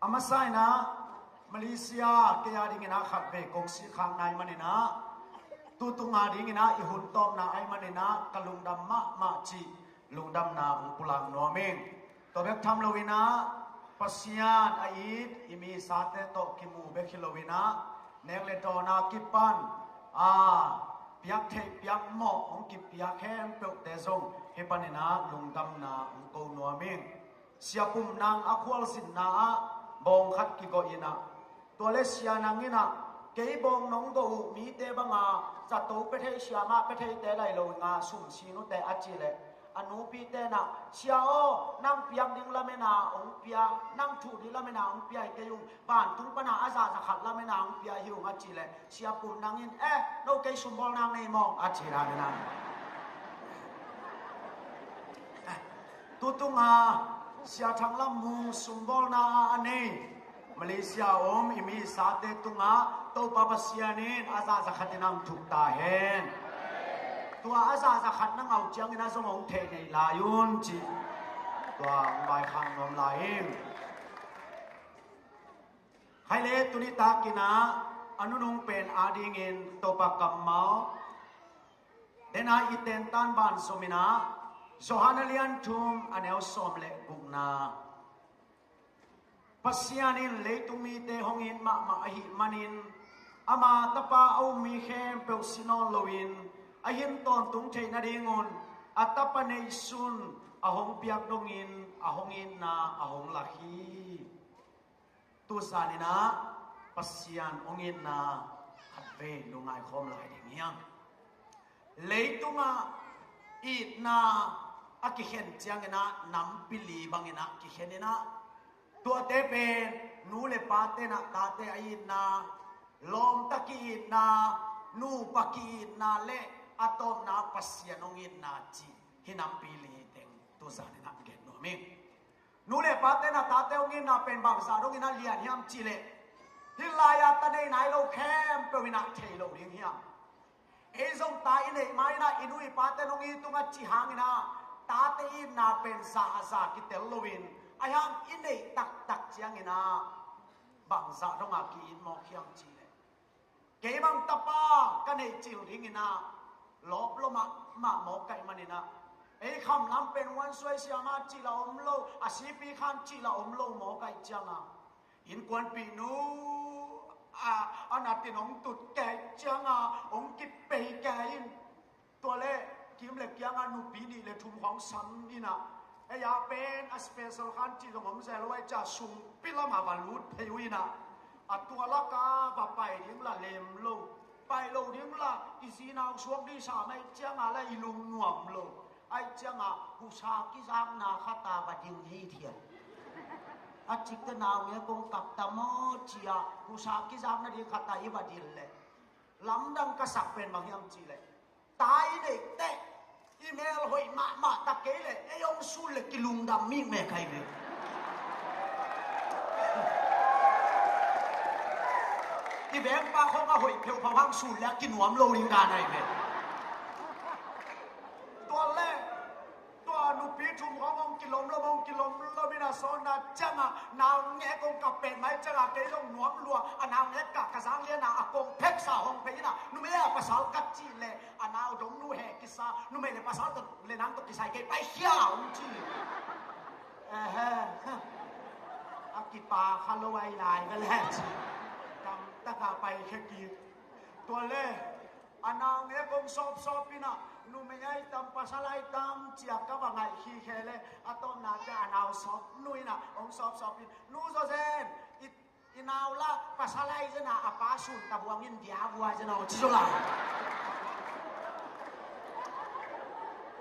อามาไซนะมาเลเซียเกียดิงินะขัดเบกงสีข้างในมันนะตูตุงาดิงินะอิหุนตอมนาไอมันนะกลุงดำมะจีลุงดำนาอุปุลังนัวเมงตัวเบกทำโลวินะปัสยานไออิมีสาเตโตกิมูเบคิโลวินะเนกเลโตนากิปันเปียกเทเปียกหมอกองกิเปียกแห้งเปิดเตซงเฮปันนะลุงดำนาอุโกนัวเมงเสียปุ่มนางอควอลสินนาบองขัดกิโกอินะตัวเลเสียนางอินะเกี่ยบองน้องดูมีเตบังอาจัตุเปเทเสียมาเปเทเตไลโลงาสุ่มชีนุเตอจิเลอนุปีเตนะเชียโอนั่งเปียกดิ้งละเมนาองเปียนั่งถูดิละเมนาองเปียเกยุงบ้านทุ่งปนาอาซาสขัดละเมนาองเปียหิวอจิเลเชียปุ่มนางอินโนเกยสุ่มบอลนางในมองอจิราเนนะตุตุงาเสียทั้งลำมูสุ่มบอลนาอันนี้มาเลเซียอิมีสาเตตุงาโตปาปเสียนินอาซาสขัดนังถูกตาเห็นตัวอาซาสขัดนังเอาเจียงนะสมองเทในลายุนจีตัวใบข้างนมลายใครเล่ตุนิตากินะอนุนงเป็นอาดิงินโตปกัมมาเดนาอิเตนตันบานสมินาโซฮานาเลียนทุมอันเอลสอมเลบุกนาปัสยานินเลตุมีเตหงอินมาหิมันินอามาตปาเอามีเข้มเปลสินอลวินอาหินตอนตุงเทนาดิงุนอัตปะเนซุนอาหงเปียกดงอินอาหงอินนาอาหงลักฮีตุสานินะปัสยานองอินนาขัดเวลุงไอคอมลายดิ่งยังเลตุงาอีนาอากิเห็นเจียงนะน้ำปิลีบังนะกิเห็นนะตัวเตเป็นนูเลปาเตนะตาเตอินาลมตะกีนานูปะกีนาเลอะตอมนาปัสยานองอินนาจีหิน้ำปิลีเต็งตัวสารนะเกณฑ์โนมิงนูเลปาเตนะตาเตองอินนาเป็นบางสารองอินนาเลียนฮิมจีเลฮิลายาตะเนนายโลแคมเปวินาเทโลริงฮิมเอซงตาอินเอไม่นะอินุยปาเตนองอินตุงจีหางนะตาเตอินนาเป็นสาสากิเตลโลวินอายังอินเอตักเจียงนะบางสารองอากีอินมอคิยังจีเลเกบังตาปากันเอจิลริงนะลบลมาหมอไก่มันนะเอ้คำนำเป็นวันสวยเสียมาจีละอมโลอาศิปีขันจีละอมโลหมอไก่จังอ่ะอินกวนปีนูอันนั้นที่น้องตุดแก่จังอ่ะองกิเปย์แก่อินตัวเล่กิมเล็กยังอ่ะนูปีนี่เลยทุ่มของซ้ำนี่นะไอ้ยาเป็นอสเปเซลขันจีตรงผมใส่ไว้จะสุ่มปิละมาวันลุดเพยุยนะตัวละกาบไปเลี้ยงละเลมโลไปโลเลี้ยงละอีสีนาวช่วงที่สามไอ้จังอะไรอีลุงหน่วมโลไอ้จังอ่ะผู้ชายกิจามนาคตาบัดยิงฮีเทียนอาจิกนาวเนี่ยคงกับตามอจีอาผู้ชายกิจามนาดีคตาอีบัดยิงเลยลำดังกษัตริย์เป็นบางอย่างจีเลยตายเด็กเตะอีเมลหอยมาตะเกยเลยไอ้ยองสู้เลยกิลุงดำมิ่งแม่ใครเลยอีแบงปาเขาก็หอยเพียวพวังสู้แล้วกินหวมโลลิงกาไหนเลยตัวแรกตัวนุปีทุ่มขององกิลมละมงกิลมละมินาโซนาจังอ่ะนาวแงกงกับเป็นไหมจังอ่ะเกยลงหวมลัวอ่ะนาวแงกกะสังเลียนะอ่ะกงเพกสาหงเพยนะนุเมะภาษากัจจิเลยอ่ะนาวดงนุแหกิสานุเมะภาษาตเลนังตกิสายเกยไปเขี้ยวจีอากิปาคาโลไวลายกันแล้วจีกำตะกาไปแค่กีตัวเล่อันนางเงี้ยคงสอบปีน่ะนูไม่ไงตามภาษาไรตามเจียกับว่าไงขี้แค่เลยอะตอมนาจะนาวสอบนุยน่ะองสอบปีนูโซเซนอีนาวละภาษาไรจะน่ะอาปาสุนตะบวงอินเดียบัวจะน่ะจิโซลา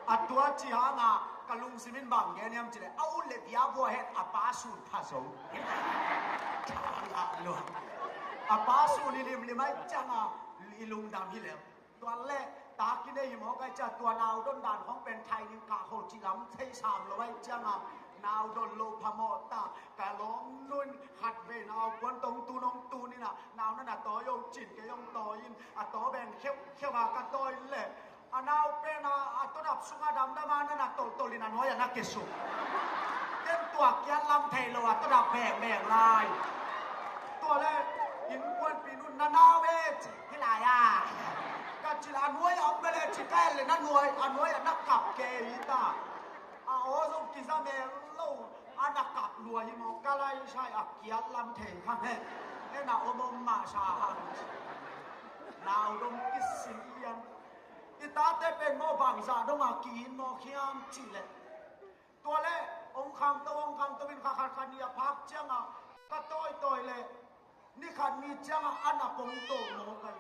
อัตัวจีฮานะกะลุงซิมินบังเงี้ยเนี่ยมันจะเลยเอาเลยเดียบัวเฮ็ดอาปาสุนพาโซละอาปาสุนลิมไม่จังอ่ะอีลุงดำฮิเลมตัวแรกตากินได้ยินหมอก็จะตัวนาวด้นด่านของเป็นไทยนิกาโหจิลำเทสามเลยจังอ่ะนาวดนโลพมอตากะล้อมนุ่นหัดเวนเอาควนตรงตูน้องตูนี่นะนาวนั่นน่ะต่อยงจิตแกยงต่อยินอ่ะต่อแบนเขี้ยวมากระต่อยเละอ่ะนาวเป็นอ่ะตัวดับสุงาดำดามานั่นน่ะโตลินันน้อยอ่ะนักเกสุ เต้นตัวเกียนลำเทโลตระแบกลายตัวแรกหินกวนปีนุ่นนานาเวจิที่ไหนก็จิลานวยเอาไปเลยจิแกเลยนั่นวยอันวยนักกับเกยิตาโอ้ส่งกิซาเมลโลอันนักกับรวยมองก็เลยใช่เกียนลำเทข้างเนี่ยนาอมมาชาฮันนาอุดมกิสิเอียนอิตาเตเป็นโมบังซาดงอากีนโมขียมจิเลตัวเล่องค์คำตัวเป็นข้าขันยาพักเจ้าอ่ะก็ตัวเลยนี่ขันมีเจ้าอันนับปงโตโมกัน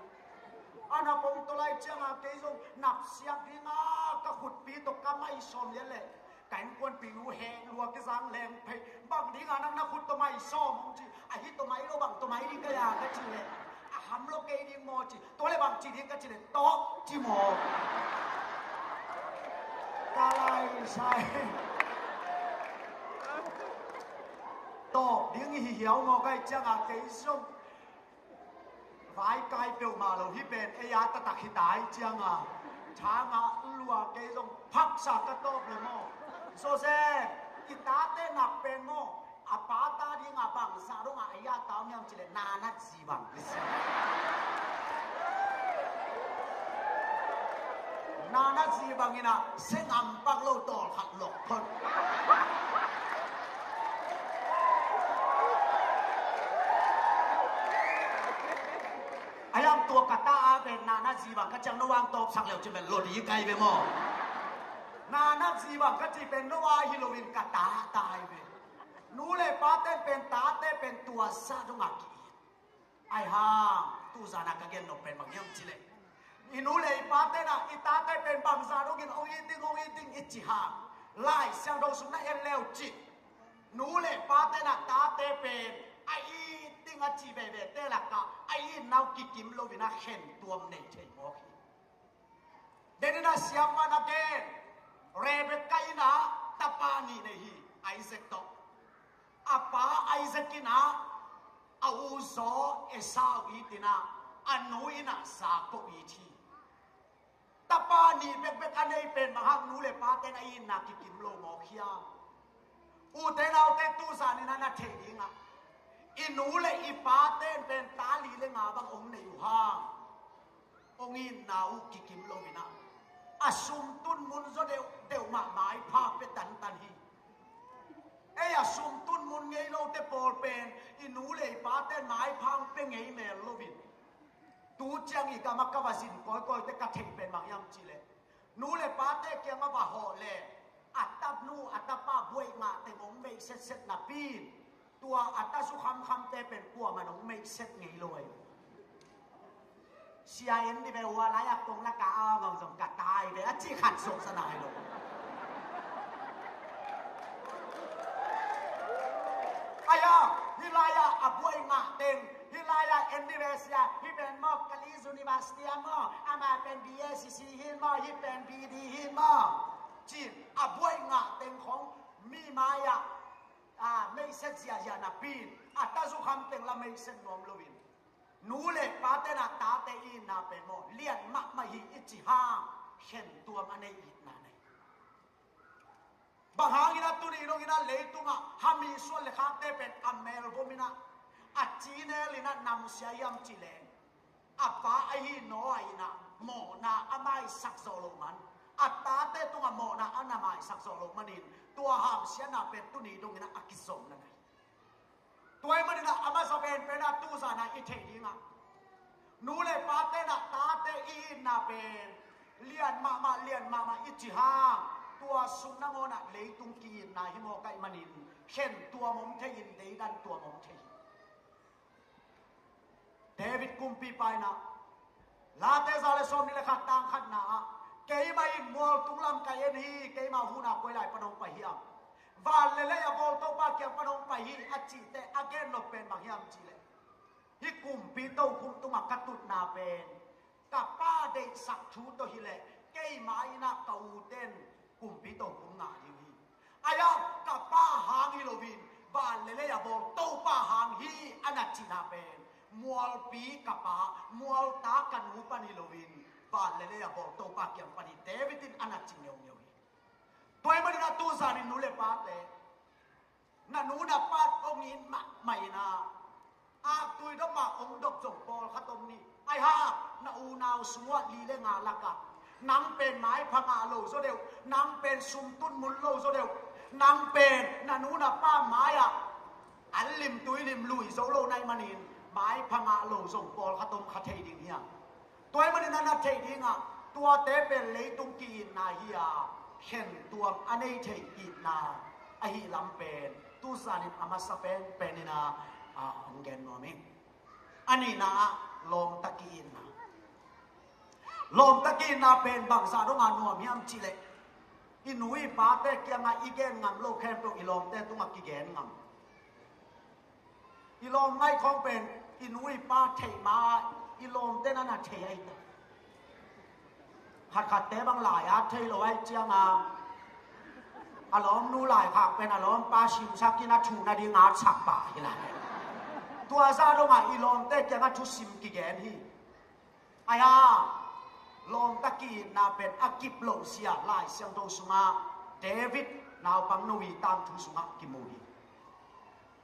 อันนับปงตัวไรเจ้าเกยงนับเสียงพิงาก็ขุดปีตกก็ไม่สมยันเลยกันกวนปีรู้แหงรัวกิสังแรงเพบางทีงานนั้นนักขุดตัวไม่สมจีไอ้ที่ตัวไม่รู้บางตัวไม่ดีก็ยากก็จีเลยหำโลเกดิโมจีตัวเลยบางจีดีก็จีเลยโตจีโมกาไลใช่โตดิ้งเหี่ยวงอไก่จังเกยส่งไฟไก่เปียวมาเราที่เป็นไอ้ยาตะตักหิตายจังช้างลัวเกยส่งพักสักกระโตเลยโมโซเซอิตาเตนับเป็นโมอาปาตาดิ้งบังสารงไอ้ยาตามยังจีเลยนานัดสีบังนานัดสีบังนี่นะเส้นอัมปักโลตอลขัดหลอกคนไอ้ยามตัวกัตตาเป็นนานาจีบังก็จังนวางตบสักเหลวจะเป็นโลดีไกลไปหมอนานาจีบังก็จะเป็นนวาฮิโรวินกัตตาตายไปนู้เลยป้าเต้เป็นตาเต้เป็นตัวซาดงอากีไอ้ห่างตู้ซานักเกนนกเป็นบางอย่างจิเลยอีนู้เลยป้าเต้น่ะอีตาเต้เป็นบางซาดกินองอีติงอิจิฮาไล่เสียงดงสุนัขเอลเลวจินู้เลยป้าเต้น่ะตาเต้เป็นไอ้ติงอาจีเบเบเตลักกะไอ้นาวกิกิมโลวินาเห็นตัวมันเฉยโมกีเดนน่ะเสียมันนักเกนเรเบคก้าอินะตาปานีเนฮีไอเซกโตอาปาไอเซกินะอาอูโซเอซาวีตินะอันนู้อินะสาโกอีทีตาปานีเบคกันในเป็นมหานูเลปาเตนไอนักกิกิมโลโมขียอูเตนเอาเตตูสานินะนัทเทดิงะอินูเลอีปาเต้นเป็นตาลีเลงาบางองในอยู่ห้างองอินนาอุกิกิมโลวินะอาสุมตุนมุนโซเดวมาหมายภาพเป็นตันฮีเอ้ยอาสุมตุนมุนไงโลเตปอลเป็นอินูเลอีปาเต้นหมายพังเป็นไงเมลโลวินตูจังอีกามักกวาสินก้อยเตกระเทงเป็นบางอย่างจีเลนูเลปาเต้เกี่ยงมาบ่าห่อเลอัตตับนูอัตตาป้าบวยงาแต่งงไม่เสร็จนับปีนตัวอัตตาสุคำเตเป็นกัวมันองไม่เสร็จไงเลยเชียร์นี่เป็นวัวไรอะตรงละกาเอาเงาสมกัดตายเลยอะจีขัดสงสนายเลยอายาฮิลายาอับวยงาเต็งฮิลายาเอ็นดิเวสยาฮิเป็นมอกกาลิซูนิบาสเตียมออามาเป็น BSC ฮินมอฮิเป็น BD ฮินมอจีอับวยงาเต็งของมีมายาไม่เสร็จยานาปีนอัตสุคำเต็งละไม่เสร็จนอมโลวินนูเล่ปาเตนาตาเตอินาเป็นโมเลียนมักมาฮีอิจิฮาเห็นตัวมันในอินาในบางหางินาตุนีโนกินาเลตุงะฮามีส่วนเลขาเตเป็นอเมลโบมินาอัจจีเนลินานำเสียยำจิเลอัปปาไอฮีโนไอนาโมนาอาไมสักโซโลมันอัตตาเตตุงะโมนาอานาไมสักโซโลมันินตัวหามเสียนาเป็นตุนีโนกินาอักิสมนั่นไงตัวมันนะอามาสเป็นเป็นตูสานาอิเทดิงะนูเลปาเตนะตาเตอินาเป็นเลียนมาเลียนมาอิจิฮาตัวสุนังโอนะเลยตุงกีนนาฮิโมไกมันินเช่นตัวมงเทยินเดดันตัวมงเทยินเดวิดกุมปีไปนะลาเตซาเลสอมนี่เลขัดตังขัดนาเกยมาอินมัวตุงลำไกเอ็นฮีเกยมาหูนาคอยไหลปนองไปเฮียมวาเลเลยบอลโตปาเกี่ยวปนองไปฮีอัจจิเตอเกนนกเป็นบางยามจีเลฮิกุมปีโตคุมตุมักกตุดนาเป็นกับป้าเด็กสักชูโตฮิเลเกยมาอินาเกาเต้นกุมปีโตคุมงาดิวีอายะกับป้าหางฮิโลวินวาเลเลยบอลโตปาหางฮีอนัจจินาเป็นมัวปีกับป้ามัวตากันหูปันฮิโลวินวาเลเลยบอลโตปาเกี่ยวปันฮิเดวิดินอนัจจิเนียวตัวมันนะตูสานินูเลปาเต นันนูนับปัดองอินมาไม่นาอาตุยดมาองดกจงปอลขัดตรงนี้ไอ้ฮะนาอูนาวสัวลีเลงาลักะนังเป็นไม้พังอาโลโซเดียวนังเป็นซุมตุนมุลโลโซเดียวนังเป็นนันนูนับป้าไม้อะอันลิมตุยลิมลุยโซโลในมันินไม้พังอาโลจงปอลขัดตรงขัดเทดิ่งเฮียตัวมันนั่นนัดเทดิ่งอ่ะตัวเตเป็นเลยตุงกีนาเฮียเห็นตัวอันนี้เทอีนาไอฮิลำเป็นตุสานิอามาสเป็นนาองเกนโนมิอันนี้นะลมตะกีนนะลมตะกีนนะเป็นบางสารงานนัวมีอัมจิเลอินุยปาเตเกียงอีเกนงามโลกแคมเปอิลอมเตตุงกิเกนงามอิลอมไม่คงเป็นอินุยปาเทมาอิลอมเตนันน่ะเทไอเตขัดเตบางหลายอาเทโลไอเจียงอารมณ์นู่หลายผักเป็นอารมณ์ปาชิมชักกินาชูนาดีงาฉักป่าอีหลายตัวซาโดมาอีลอมเตจะมาชุสิมกิเกนฮีไอ้ฮะลอมตะกี้นาเป็นอากิบโลเซียลายเซียงโตสุงาเดวิดนาวปังโนวีตามทุสุงากิโมฮี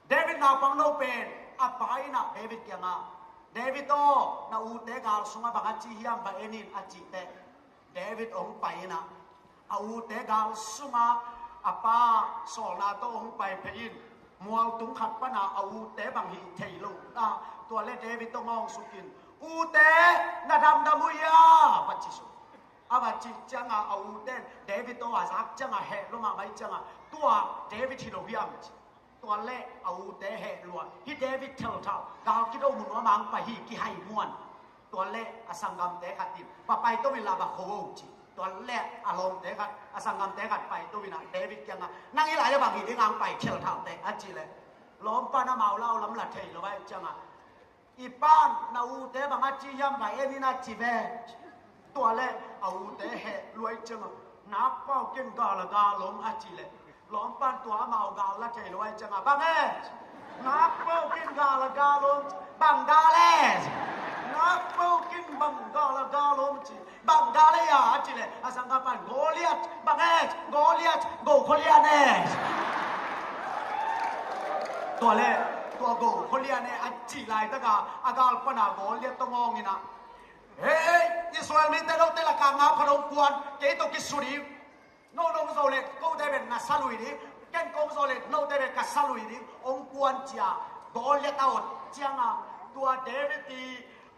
เดวิดนาวปังโนเป็นอาไปนะเดวิดเกียงาเดวิดโตนาอูเตกาลสุงาบังอาจิฮิยามบะเอนินอาจิเตเดวิดองไปนะอูเตกาลสุงาอาปาโซนาโตองไปเพยินมัวตุงขัดปนาอูเตบังฮีเทโลนะตัวเลเดวิดต้องมองสุกินอูเตนาดำดามุยาปัจจิสุอาบัจจิจังอาอูเตเดวิดตัวสักจังอาเฮลมาไม่จังอาตัวเดวิดที่เราพยายามตัวเลอูเตเฮลัวฮีเดวิดเท่าเท่ากาวคิดเอามุนว่ามังไปฮีกิให้มวนตัวเลอสังกัมเตขัดติปะไปต้องมีลาบะโคจิตัวเลอารมณ์เตขัดอสังกัมเตขัดไปตัววินาเดวิดจังอานั่งอีหลายบางทีได้งานไปเท่าเท่าเตอจิเลยล้อมป้าน้าเมาเล่าล้ำละเทยเราไว้จังอาอีป้านนาอูเตบังอาจิยามไปเอ็นี่นาจิเบตัวเล่อาอูเตเฮรวยจังนับเป้ากินกาละกาล้มอาจิเลยล้อมป้านตัวเมากาละเทยเราไว้จังบังเอนับเป้ากินกาละกาล้มบังกาเล่นับเป้ากินบังกาละกาล้มจิบังกาเล่ยาอาจิเลยอาสังกาปันโกเลียตบังเอโกเลียตโกโคเลียเน่ตัวเล่ตัวโกคนเลียเนี่ยอัจฉริยะตะกาอากาลปนาโกเลียตงองนี่นะเฮ้ยอิสราเอลมีแต่เราแต่ละกางาพนมกวนเกตุกิสุรีโนดงโซเลตก็ได้เป็นนัสลุยดีเกนกงโซเลตโนได้เป็นกัสลุยดีองกวนจ้าโกเลียตเอาเจียงตัวเดวิดี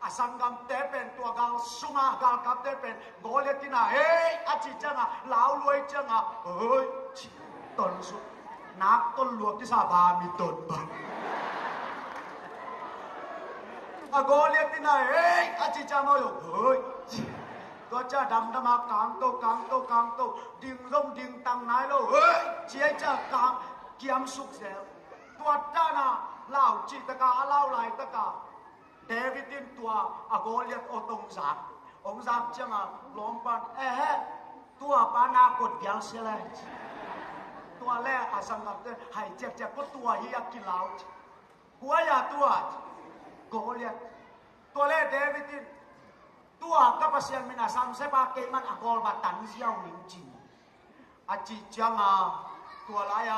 อาสังกัมเตเป็นตัวกาลสุงากาลกับเตเป็นโกเลียตินาเฮ้ยอาจิจังลาวรวยจังเฮ้ยต้นสุนักต้นลวกที่ซาบามีต้นบังอาโกเลียตินาเฮ้ยอาจิจามอยเฮ้ยตัวจ้าดำดำมากางโตกางโตกางโตดิ่งร่มดิ่งตังนายโลเฮ้ยเจียจ้ากางเกียมสุกเสียตัวจ้าน่ะเล่าจิตกาเล่าลายตะกาเดวิดินตัวอาโกเลียตโอตงซักองซักจังล้อมปันตัวปานากดยังเสียเลยตัวแรกอาสังกัดเตหายเจ็บก็ตัวเฮียกินเหล้าหัวยาตัวโกเลียตตัวแรกเดวิดินตัวกับภาษามินาซัมเซบาเกมันอากอลบาตันเซียวนิงจินอาจิจังตัวลาย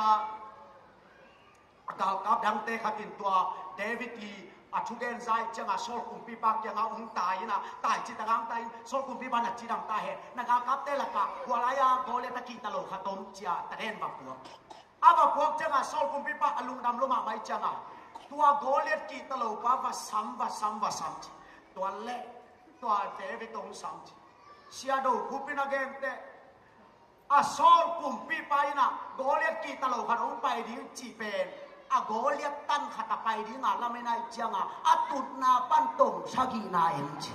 กาวกับดังเตขัดินตัวเดวิดีอาชุเกนไซจังโซลคุมปีปากจังองตายนะตายจิตกังตายโซลคุมปีปานัดจิดังตายนักกับเตละกะหัวลายโกเลียตะกีตลกขตมเจียตะเรนบักพวกบักพวกจังโซลคุมปีปาอลุงดำลมาไม่จังตัวโกเลียตกีตลกว่าซ้ำตัวเล่ตัวเดวิดตรงซ้ำเสียดูคุปินาเกนเตโซลคุมปีปานะโกเลียตกีตลกขตมไปดิ้งจีเป็นโกเลียตันขัดไปดิ้งละไม่ได้จังตุดนาปันตงชากีนาเอ็มจี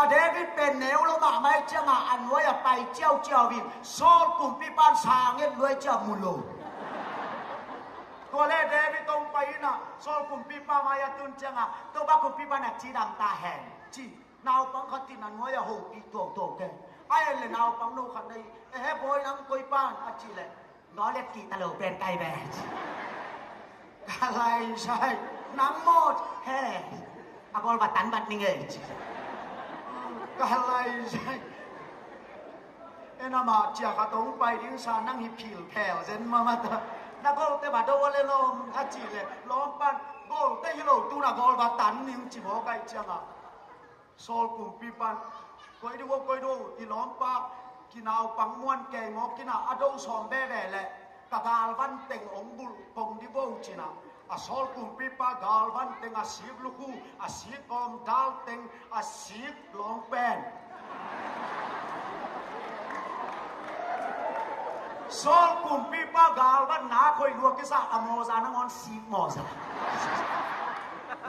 เดวิดเป็นเนวลมาไม่จังอันไว้ไปเจ้าวินโซลกุมปีปานสางเงินรวยเจ้ามุโลตัวเล่เดวิดตรงไปนะโซลกุมปีปามายตุนจังตัวบักกุมปีปานักจีดังตาแหงจีนาวปังขัดที่นั่นไว้โหอีตัวแกไอ้เลยนาวปังโนขัดในบอยนังกุยปานอาจีเลยน้อเล็กกีตลกเป็นไก่แบดอะไรใช่น้ำหมดเฮ้อากอลบัตันบัดนี่เงยอะไรใช่ na ma chia ka tong pai ding sa nang hi phil phel zen ma ta na gol te ba do le lom a chi le lom pan gol te hi lo tu na gol ba tan ning chi mo kai chang a sol kum pi pan koi do i lom pa ki naw pang muan ke ngo ki na ado som be ve le ka gal van teng ong bul pong di bo chi na a sol kum pi pa gal van teng a sip lu ku a sip kom dal teng a sip long pen sol kum pi pa gal van na khoi lu ki sa amo za na ngon sip mo sa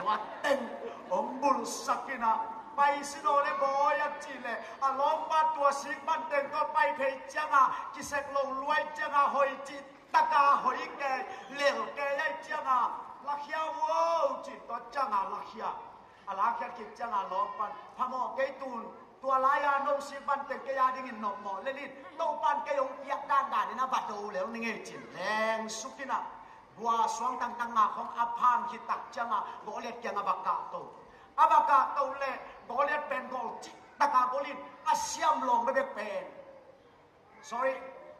wa teng ong bul sakinaไปสิโนเลบอยจีเลอล้อมบ้านตัวสิงบ้านเต็งก็ไปเพยจังอ่ะกิเสกลงรวยจังอ่ะหอยจิตะกาหอยแกเหลวแกยัยจังอ่ะลักยาโว้จิตตัวจังอ่ะลักยาลักยากิจังอ่ะล้อมบ้านพมอเกยตูนตัวลายาโนสิบ้านเต็งแกยาดิ่งหนอมหมอเลลินโตบ้านแกยงเปียกด้านนี่นะบัดดูแล้วนี่ไงจิแรงสุกินะบัวสวงตังงาของอภานคิตักจังอ่ะโกเลียจังอ่ะบักกาโตabaka tole golet pen gol taka golin asiam long bebe pen sorry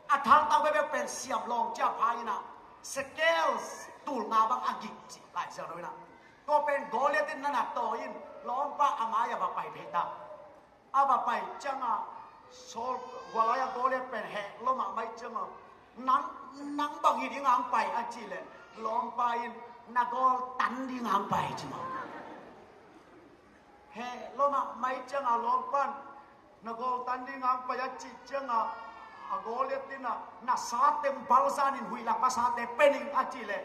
athal ta bebe pen siam long cha phaina scales tul nga bang agik chi lai sa roina to pen golet in na to in long pa amaya ba pai pheta aba pai changa sol walaya golet pen he lo ma mai changa nang bang hi ding ang pai a chi le long pa in na gol tan ding ang pai chi ma he lo ma mai changa long pan na gol tan ding ang pa ya chi changa a goletina na sa tem balsan in hui la pa sa te pening a chi le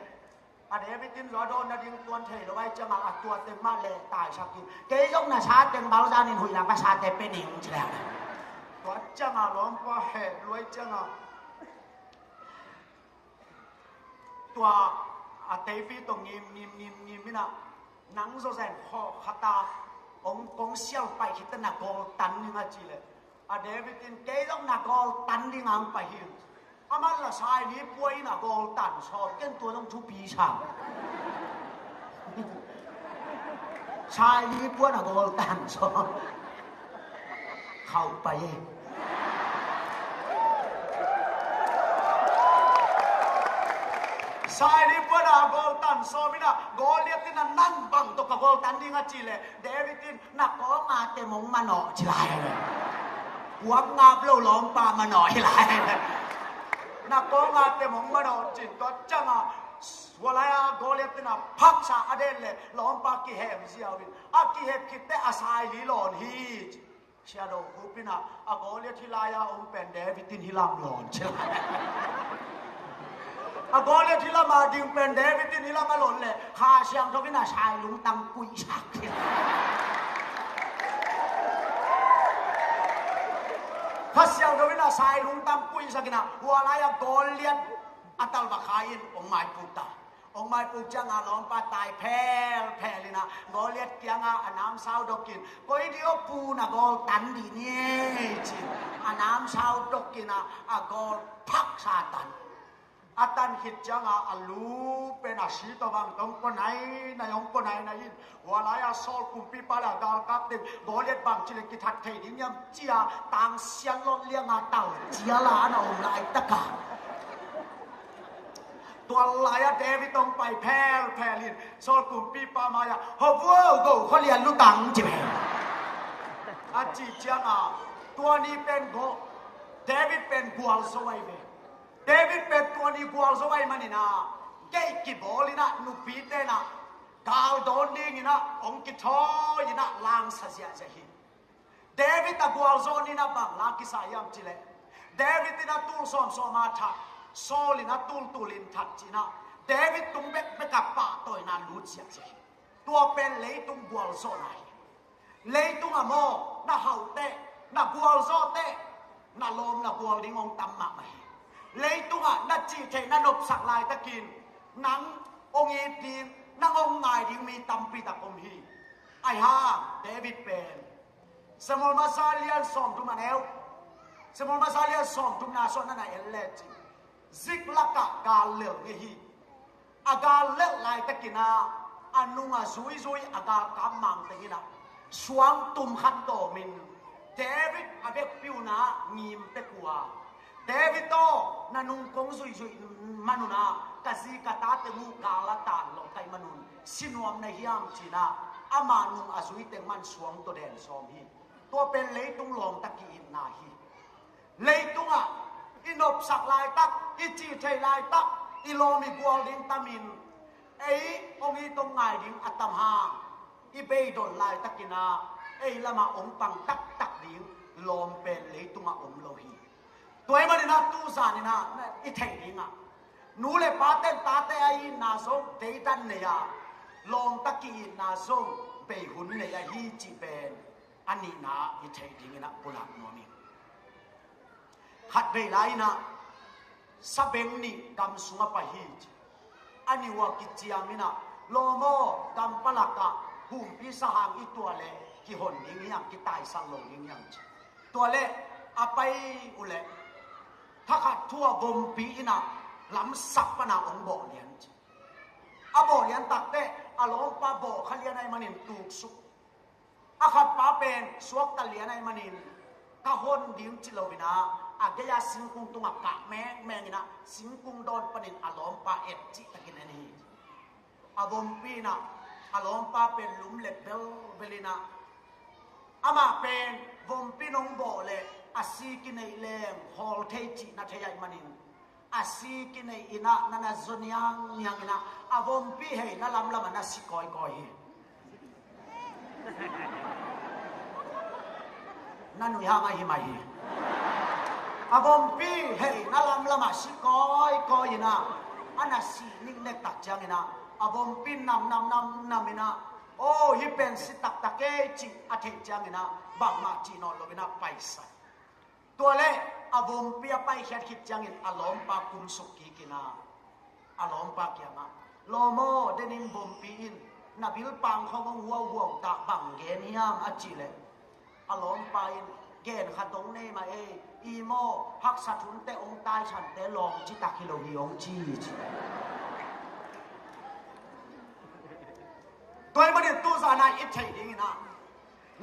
a de bitin lo do na ding tuan thei lo wai changa a tua te ma le tai sakin ke yong na sa tem balsan in hui la pa sa te pening chi la tua changa long pa he loi changa tua a te vi tong nim mina nang zo zen kho khata ông con siêu phải khi tên là gol tán đi ngay chỉ lệ, à David tin cái đó là gol tán đi ngang phải hiểu, à mà là sai đi quay là gol tán so cái tuổi ông chú bị sao, sai đi quay là gol tán so, khâu phải sai đi bữa nào gol tan so với na gol liệt tin là năn bằng to cả gol tan đi ngay chỉ lệ David tin là có mà tem mong mà nọ chỉ lại rồi quăng ngáp lâu lom pa mà nọ chỉ lại là có mà tem mong mà nọ chỉ có chăng à walaya gol liệt tin là phắc sa aden lệ lom pa ki hem ziaw bin a ki hem ki te asai li lon hi shadow kupina a gol liệt hilaya ông pen David tin hilam lon chỉ lại à có lẽ thì là mà điên pen David thì là mà lộn lệ hà xiang cho cái nào sai lúng tăng quỷ sạc kia hà xiang cho cái nào sai lúng tăng quỷ sạc kia nào hoa lại à có lẽ à tao bạc khai ông mai phụ chăng à lom pa tai phe lina có lẽ tiếng à nam sao độc kín có ý điều pu na gol tan đi nhé chứ à nam sao độc kín à gol phắc sa tan atan hit changa alu pena sito bang tong ko nai na yong ko nai na yin wala ya sol kumpi pala gal kap te golet bang chile ki that thei ding yam chia tang sian lon liang a tau chia la na om lai taka tua la ya David tong pai phe lin sol kumpi pa ma ya ho wo go kho lian lu tang chi me a chi changa tua ni pen go David pen gwal so wai ve David pen tua ni gwal so wai manina ke ki bolina nu pi te na gal don ding ina ong ki tho ina lang sa sia sa hi David ta gwal zo ni na bang lang ki sa yam chile David ina tul som ma tha Saul ina tul in that china David tung bek be ka pa toy na lu sia sa hi tua pen lei tung gwal zo nai lei tung amo na hau te na gwal zo te na lom na gwal ding ong tam ma mai lấy tung à na chỉ thể na nộp sạc lại ta kín nắng ông ấy tin nắng ông ngài đi mi tâm pi ta ông hi ai ha David pen semua masalah som tu mana eu semua masalah som tu na so na na ellet zik laka gal le nge hi agal le lai ta kina anunga zui agal kam mang ta kina suang tum khat to min David abek piu na ngim te ku ตัวเดวิดโตนันุงกงซุยซุยมนุนะกะซีกะตาเตงูกาละตานลงไกมนุนสินวมในเฮียมจีนะอามานุงอาซุยเตมันสวงตัวแดนซอมฮีตัวเป็นเลยตุงลองตะกีอินนาฮีเลยตุงอ่ะอินบสักลายตักอิจีเทลายตักอิโลมีบัวลินตามินเอ้องอีตรงไงดิงอัตมหาอีเบยดอนลายตักินาเอ้ละมาองปังตักตักดิงลอมเป็นเลยตุงอ่ะองโลฮีตัวมันนี่นะตู้สานี่นะอีเทดิงอ่ะนูเลปาเต้นตาเตยนาซงเตตันเนี่ยลอมตะกีนาซงเปหุนเนี่ยฮีจีเป็นอันนี้นะอีเทดิงนะปุลักโนมิขัดเวลานะสเปงนี่กำสุงปะฮีจอันนี้ว่ากิจยามินะโลโมกำปลักะหุ่มพิสหางอีตัวเล่กิหนยิงยังกิตายสังลงยิงยังตัวเล่อไปอุเล่ถ้าขัดทั่วบมปีนะลำสักปนาองบ่เลียนอาบ่เลียนตักเตะอารมณ์ปาบ่ขลียนในมันินตูกสุอาขัดปาเป็นสวกตะเลียนในมันินถ้าหนดิ้งจิโลวินาอากยาสิงคุงตุงกะแมงนะสิงคุงโดนปนินอารมณ์ปาเอ็ดจิตะกินนี่อาบมปีนะอารมณ์ปาเป็นลุมเล็บเบลินะอามาเป็นบมปีนงบ่เลอาซีกินในเลมฮอลเทจินาเทยายมันินอาซีกินในอินะนันซอนยังยังอินะอาบมปีเฮนัลำมันนัสิกอยนั่นหนูยังไงมาฮีอาบมปีเฮนัลำมันสิกอยนะอันนั้นสินิ่งเล็กตักจังอินะอาบมปีนำอินะโอ้ฮิเป็นสิตักตะเกจิอาเทจังอินะบางมาจีนอลโลวินะไปใส่ตัวเล่อาบมปีไปแค่คิดจังอินอารมณ์ปากุมสุกีกินะอารมณ์ปาเกียงะโลโมเดนินบมปีอินนับบิลปังเขาก็หัวตาบังเกนียมอาจิเลอารมณ์ปาอินเกณฑ์ขัดตรงนี้มาอีโมพักสัตุนเตองตายฉันเตลองจิตากิโลหิองจีตัวมันเนี่ยตู้สานาอิทเทดิงนะ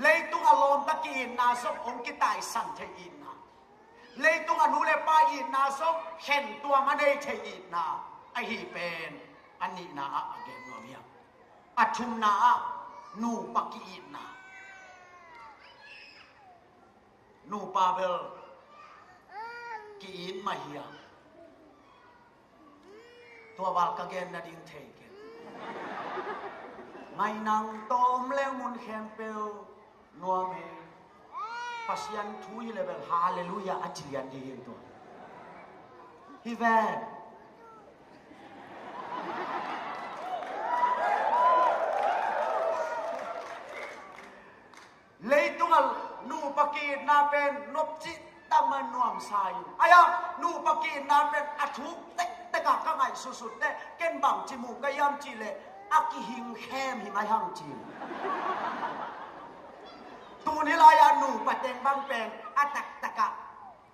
เลยตู้อารมณ์ตะกี้นาซบองกิตายสันเทอินนะเลยตู้อนุเลปาอินนาซบเข็นตัวมันได้เทอินนะไอฮีเป็นอันนี้นะอเกนโนเมียอัชุมนานูปะกีอินนะนูปาเบลกีอินมาเฮียตัวบาลกเกนนาดิงเทเกนไม่นั่งต้มแล้วมุนแขมเปลนัวเมปัสยันทุยเลเบลฮาเลลูยาอัจฉริยะดีตัวฮิเวนเลยตัวนูปกีนาเป็นนบจิตตามันนวมสายอายะนูปกีนาเป็นอัฐุเตกะกะไงสุดๆเตเกนบังจิมูกะยามจิเลอากิหิงแคมหิมายังจีตูนิลายานูปะเต็งบังเป็นอัตตะกะ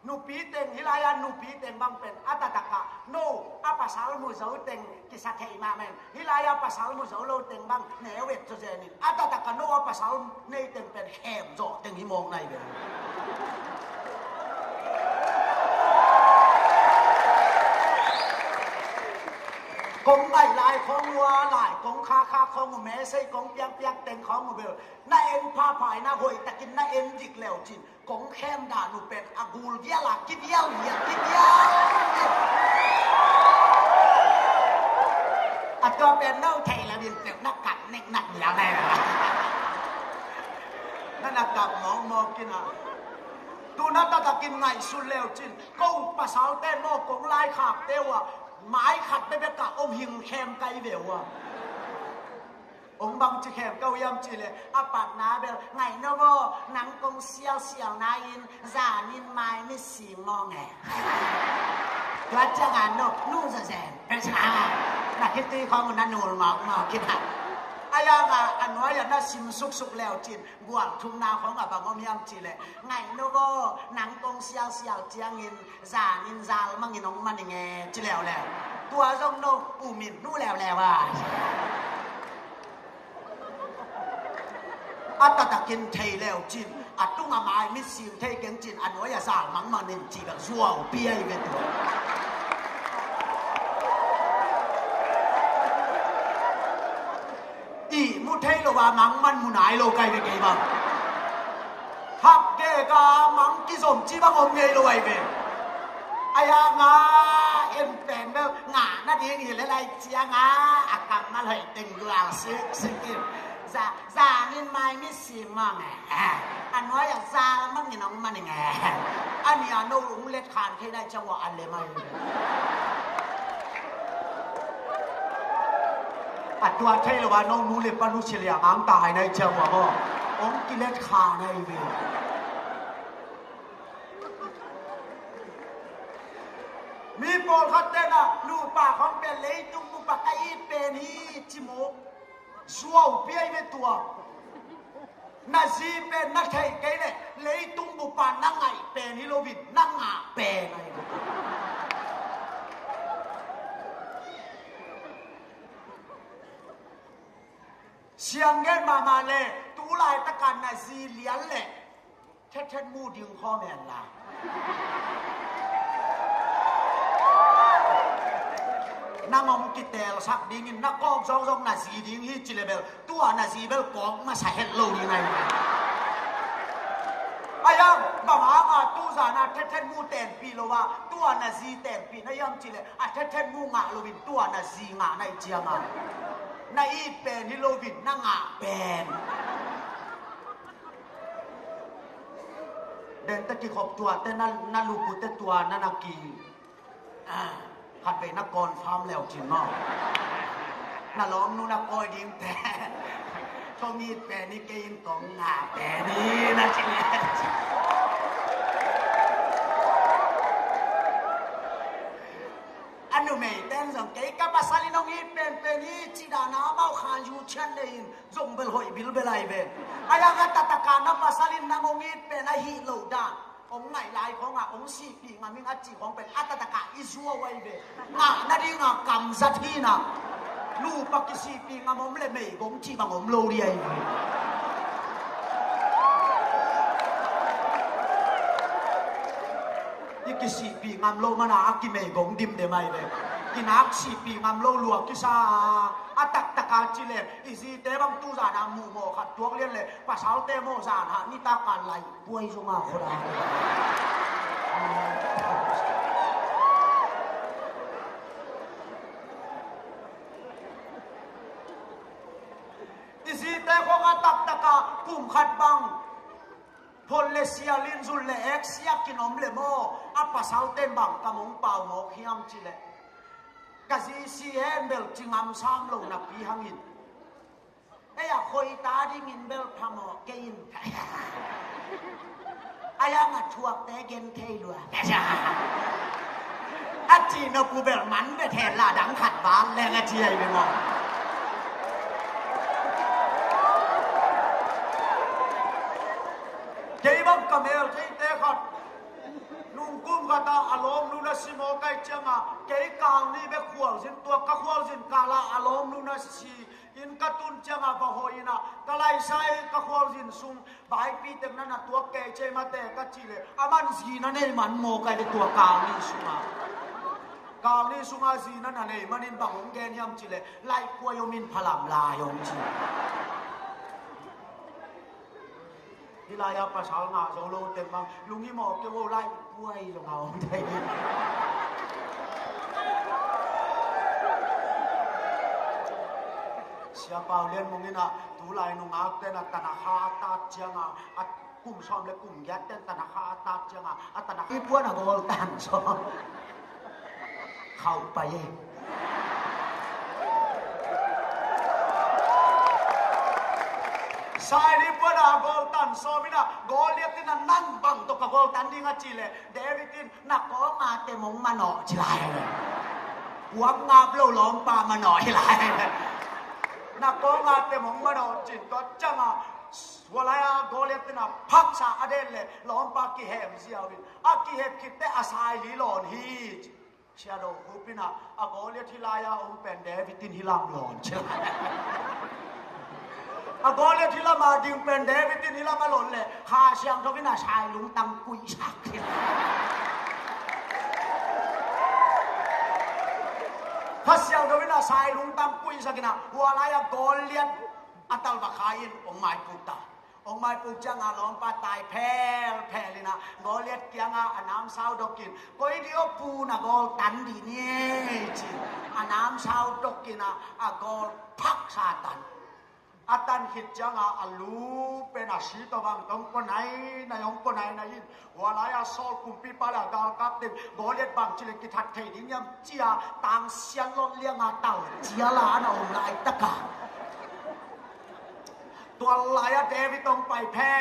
นูปีเต็งนิลายานูปีเต็งบังเป็นอัตตะกะโนอาปัสสาวมุเซาเต็งกิสักเฮมาเมนนิลายาปัสสาวมุเซาโลเต็งบังเนเวตเจนินอัตตะกะโนอาปัสสาวเนเต็งเป็นแคมจ่อเต็งหิมองในเบลกงใบลายของวัวลายกงคาของแม่ใส่กงเปียกเต็งของเบลน่าเอ็นพาผายน่าหอยแต่กินน่าเอ็นจิกแล้วจินกงแคมด่าหนูเป็นอากูลเยี่ยหลักกินเยี่ยวเหยียดกินเยี่ยวอาจจะเป็นเน่าไทยแล้วดินเต็มนักกัดเน็กหนักอย่างไรนั่นนักกับน้องมองกินอ่ะดูนักตะกินไงสุดเลวจินก็ภาษาเต้นโมกงลายขาบเต้วหมายขัดไปเป็นกะอมหิงแคมไกเบลว่ะองบังจะแคมเก้ายำจีเลยอาปากนาเบลไงเนาะบ่หนังกงเสียวนายอินจานินไม้ไม่สีงอแงตัวจะงานโน่นู่นแสนเป็นชานักคิดตีของมันนูนมาคิดหักอายากะอันว่าอย่างน่าซิมสุกแล้วจีนกวางทุ่งนาของอาบังอมยำจีเลยไงเนาะบ่หนังกงเสียวเจียงอินจานินจาลมังอินองมันยังไงจีแล้วตัวทรงโนอูมินนู่แล้วว่าอัตตะกินเทแล้วจิน อัดตุ้งอาไม้มิสิงเทเก่งจินอันว่าอย่าสร้างมังมันนินจีแบบชั่วเปี้ยอีเวนต์อีมุเทโลว่ามังมันมุนายโลไกไปไงบ้างฮักเกกามังกิสมจีบังอมเงยโลไอเวอายางาเอ็มเป็นเบลงาหน้าที่นี่เลยไรเจียงาอากังมาเลยตึงกลางซึกซาเงินไม่มิสิมังอันว่าอยากซามันนี่น้องมันยังไงอันนี้อันโน้ลุงเล็ดขานแค่ได้จังหวะอันเลยมั้ยอัดตัวเทลว่าน้องนู้เล็บปนุเฉลี่ยมังตายในจังหวะบ่องกิเลสขานในเวมีโปรคัตเตนะลูปาของเป็นเลยตุ้งมุปะไก่เป็นฮีจิโมชัวเปียไม่ตัวนาซีเป็นนักเทเกเลยเลยตุ้งมุปานั่งไงเป็นฮิโรบินนั่งอ่ะเป็นไงเสียงเงินมาเลยตู้ลายตะการนาซีเลี้ยนเลยเท็ดมูดึงข้อแม่ละนางอมกิเตลสักดิ้งนักกองซองนาซีดิ้งฮิจิเลเบลตัวนาซีเบลกองมาใส่เฮลโลยังไงอายังบางอาตู้สานาเท็ดมูเต็นปีโลว่าตัวนาซีเต็นปีนายำจิเลเท็ดมูงาโลวินตัวนาซีงาในเจียงาในอีเป็นฮิโลวินนางาเป็นเดินตะกี้ขอบตัวแต่นั่นลูกปุตแต่ตัวนั่นนักกีขัดไปนักกรฟาร์มแล้วจริงเนาะน่าล้อมนู่นนักกอยดิ้งแต่เขามีแปรนี่เกยนกองหน้าแปรนี่นะจริงอันนู้นไม่เต้นสังเกตกับภาษาลินองอีเป็นนี่จีดานาเมาขานยูเชนเดินจงเบลหอยบิลเบลไอเบนอายังกัตตะการนับภาษาลินนางองอีเป็นไอฮิโลดาองค์ไหนลายขององค์สี่ปีงามิงอัจจีของเป็นอัตตะกะอิซัวไว้เบงานาดีงากำสัตทีนะลูกปักสี่ปีงามอมเล่ไม่กงจีบังอมโลเรียอีกสี่ปีงามโลมานากิไม่กงดิมเดไม่เลยกินักสี่ปีงามโลลัวกิซาอัตตะกาจิเลอีซีเตบังตูซานามูโมขัดตัวเลี้ยนเลยภาษาเตโมซานานิตาการไล่ป่วยจงอาคนละอีซีเตของอัตตะกาปุ่มขัดบังพลเลเซียลินซุลเลเอ็กซ์ยากินอมเลโมอัปภาษาเตบังกำมงเป่าหมอกเฮียมจิเลกะซีซีเฮนเบลจิงามซ้ำลงนับปีหังอินเอ้ยคอยตาดิ้งอินเบลพามอเกอินอายังมาชวกแต่เกนเทลัวอาจีนกูเบลมันไปแทนลาดังขัดบ้านแรงอาจีไอไปมองเกย์บังกะเมลเกย์เตะขัดนุ่งกุ้มกะตาอารมณ์นู่นสิโมไกเจียงอ่ะเกย์กางนี่เบขวลสินตัวกะขวลสินกาลาอารมณ์นู่นสิอินกะตุนเจียงอ่ะพะโหยนะกะไลไซกะขวลสินซุงบายปีเต็มนั้นน่ะตัวเกย์เจมาเตะกะจิเลอามันสีนั่นเองมันโมไกเดตัวกางนี่ซุงอ่ะกางนี่ซุงอ่ะสีนั่นน่ะเองมันอินบังหงเกนยำจิเลไลกวยมินพลัมลายงจิที่ลายภาษาหน้าโซโลเต็มบังลุงนี่หมอกจะว่าไล่ป่วยลงเอาได้เสียเปล่าเรียนมึงนี่นะตูลายนุ่งอาเต้นตนาคาตาเจียงอ่ะกลุ่มซ้อมและกลุ่มยัดเต้นตนาคาตาเจียงอ่ะตนาคาป่วยนะโกลตันซ้อมเข้าไปสายนี้พวกเราโกลตันโซมินะโกลเลียตินันนั่งบังตกกับโกลตันดิ้งจีเลยเดวิดินนักโกมาเตมงมาหน่อจิไลหัวงาบโลล้อมปามาหน่อยไลนักโกมาเตมงมาหน่อจิตก็จังอ่ะวลายโกลเลียตินะพักษาอเดนเลยล้อมปากิเฮมเสียวินอากิเฮมคิดแต่อาศัยลีหลอนฮีเชียโดฮูปินะอาโกเลียทิลายาองเป็นเดวิดินฮิลามหลอนเชื่อ กอเลียที่ละมาดิ่งเป็นเดวิดที่นี่ละมาหล่นเลยข้าเชียงทวินาชายลุงตังกุยชักข้าเชียงทวินาชายลุงตังกุยชักนะหัวลายกอเลียอัตลบักขายินองไม้ปุตตาองไม้ปุจังอาล้อมปาตายแพ้เลยนะกอเลียเกียงอาน้ำเช้าดอกกินก็อีเดียวปูนะกอลตันดีเนี่ยจีอาน้ำเช้าดอกกินกอลพักซาตันอาตันคิดจังอาลูเป็นอาชีพตัวบางต้องคนไหนนายองคนไหนนายยินว่าลายสอลกุมปีปาลากาลกับเด็กกอเลียบางจิเลกิทัดเทดิ้งยำเจียต่างเสียงล้อเลี้ยงเต่าเจียลานะองลายตะกาตัวลายเดวิดต้องไปแพ้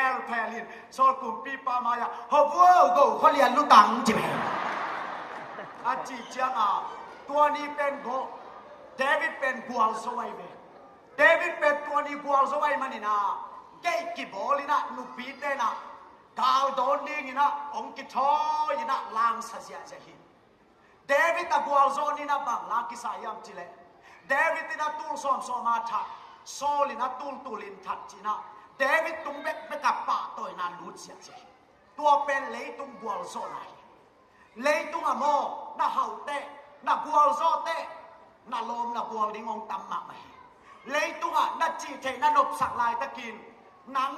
ลินสอลกุมปีปามายาฮอบวัวกูเขาเรียนรู้ตังจิเบอาจีจังตัวนี้เป็นโกเดวิดเป็นกัวลสวยเบเดวิดเป็นตัวนี้กัวลสวยมันนี่นะเกย์กิบอลินะนุปีเตนะดาวโดนดิ้งนะองกิทอยนะลางสัญญาจะหินเดวิดตะกัวลโซนี่นะบังลางกิสายามจิเลเดวิดนะตูลสอมสอมาทักโซลินะตูลินทัดจีนะเดวิดตุงเบกับป่าตัวนั้นรู้เสียจะตัวเป็นเลยตุงกัวลโซไหนเลยตุงอะโมนะเฮาเตนะกัวลโซเตนะลมนะกัวลดิ้งองตัมมาไหมเลยตัวนัดจีเทนันบสักลายตะกินนัง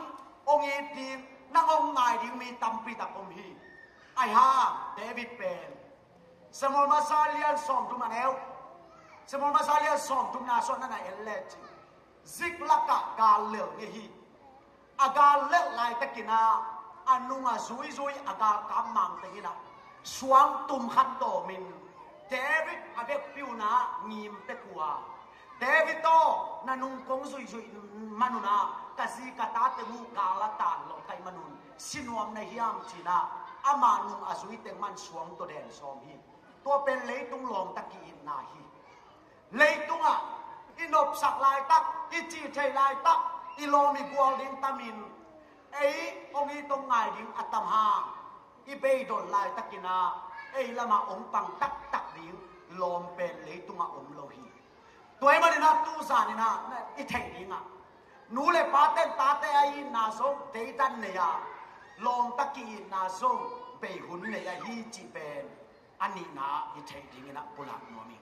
องเอดีนังองไงดิมีตัมปีตะปมฮีไอฮาเดวิดเป็นสมุนมาซาเลียนส่งทุมาเอลสมุนมาซาเลียนส่งทุนาส่วนนั่นเอลเลจิซิกลักกาเลเฮีอากาเลลายตะกินาอันนุงซุยอากากำมังตะกินาสวงตุมขัดโตมินเดวิดอาเบกปิวนางีมเตกัวเดวิดโตนันุงกงซุยมานุนากะซีกะตาเตงูกาลตานลงไทมนุนสินวมในเฮียมจีนาอามานุงอาซุยเตมันสวงตัวแดนซอมฮีตัวเป็นเลยตุงลองตะกีนนาฮีเลยตุงอินบสักลายตักอิจีเทลายตักอิโลมีกัวลิงตามินองอีตรงไงดิงอัตมหาอิเบยดลลายตักินาละมาองปังตักดิงลมเป็นเลยตุงองโลฮีตัวมันนี่นะตู้สานี่นะอิเทดิงนูเลปาเตนตาเตไอนาสงเตตันเนียลมตะกีนาสงเปหุนเนียฮีจีเป็นอันนี้นะอิเทดิงนะปุลักโนมิ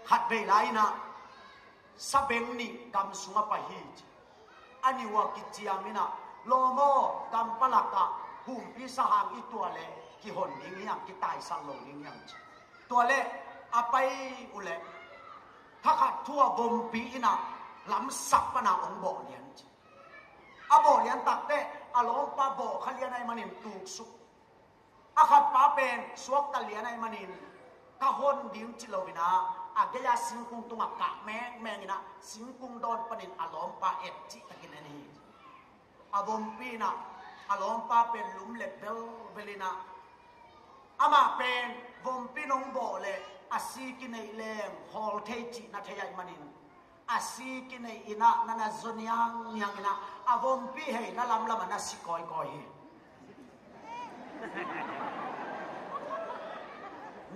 ขัดเวลานะสเปงนี่กำสุงไปฮีจอันนี้ว่ากิจยามินะโลโมกำปลักะหุ่มพิสหางอีตัวเล่กิหนยิ่งยังกิตายสังลงยิ่งยังตัวเล่อาไปอุเล่ถ้าขัดทั่วบมปีนะล้ำสับปนาองบ่อเลียนบ่อเลียนตักเตะอารมณ์ปาบ่อขเลียนในมันินตูกสุกขัดปาเป็นสวกตะเลียนในมันินกะหนดิ้งจิโลวินากยาสิงคุงตุงกะแมงนะสิงคุงโดนปนินอารมณ์ปาเอ็ดจิตะกินนี่บมปีนะอารมณ์ปาเป็นลุมเล็บเวลินะอามาเป็นบมปีนงบ่อเล่อาศิกินในแรงฮอลเทจินาเทียมันินอาศิกินในอินะนันซอนยังนะบมปีเฮนั่นลำมันน่าสิกอย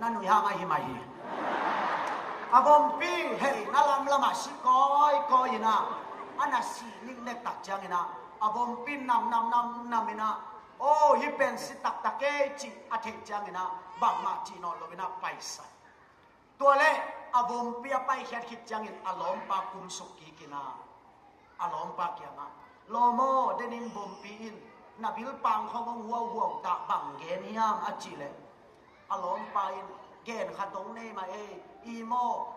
นั่นหนูยังไงหิมาฮีบมปีเฮนั่นลำมันสิกอยนะอันนั้นสินิ่งเล็กตักจังนะบมปีนำนะโอ้ฮิเป็นสิตักเกจิอาเทจังนะบางมาจีนอลโลวินาไปใส่ตัวเล่บมปีไปแค่คิดจังอารมณ์ปาคุมสุกีกินาอารมณ์ปาเกียนะโลโมเดนินบมปีอินนับิลปังเขาหัวตาบังเกนียมอาจิเลอารมณ์ปาอินเกณฑ์ขัดตรงนี้มาอีโม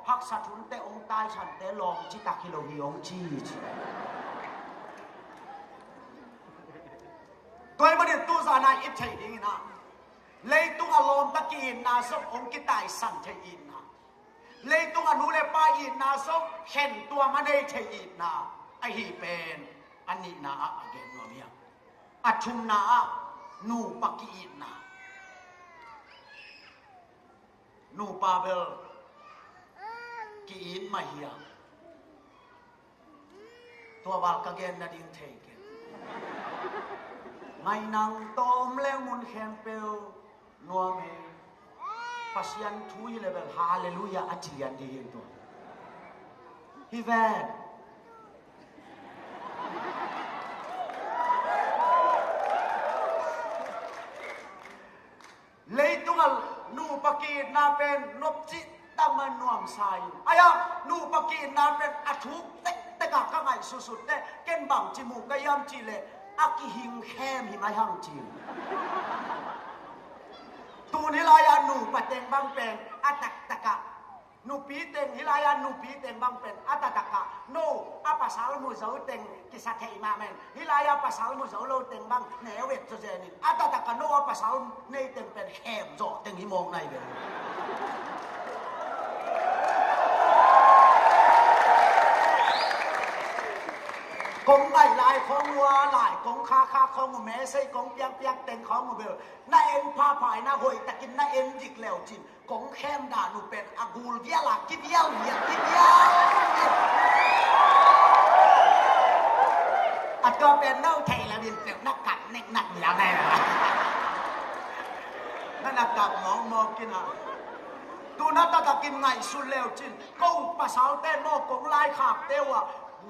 พักสัตุนเตองตายฉันเตลองจิตากิโลหิองจีตัวมันเนี่ยตู้สานาอิทธิดิงนะเลยตู้อารมณ์ตะกี้นาสมองกิตายสันเทอินนะเลยตู้อนุเลปาอินนาสมเห็นตัวมันได้เทอินนะไอฮีเป็นอันนี้นะอเกนโนเมียอัชุมนานูปะกีอินนะนูปาเบลกีอินมาเฮียตัวบาลกเกนนาดินเทเกนไม่นังตอมแล้วมุนแขนเปลนัวเมปัสยันทุยเลเวลฮาเลลูยาอัจฉริยะดีตัวฮิเวน นูปกีนาเป็นนบจิตตมันนวมสายอายะนูปกีนาเป็นอัทุกเตกะกะไงสุดๆเตเก่นบังจิมูกะยามจีเลอากิหิงแคมหิมายังจีตูนิลายานูปะเต็งบังเป็นอัตตะกะนูปีเต็งนิลายานูปีเต็งบังเป็นอัตตะกะโนอาภาษามุเซาเต็งกิสักเฮมาเมนนิลายาภาษามุเซาโลเต็งบังเนเวตเจนิอัตตะกะโนอาภาษาเนเต็งเป็นแคมโจเต็งหิมองในเบลกงไหลของวัวไหลกงคาของแม่ใส่กงเปียกเต็งของเบลน่าเอ็นพาผายน่าหอยตะกินน่าเอ็นจิกแล้วจินกงแคมด่าหนูเป็นอากูลเดียหลักกิบเยี่ยวเยี่ยกิบเยี่ยวอัดก็เป็นเน่าไทยแล้วดินเปลี่ยวนักกัดเน็กหนักอย่างไรล่ะนั่นนักกัดมองกินอ่ะดูนักตะกินไงสุดแล้วจินกงภาษาเต้นโมกงลายขาบเต้ว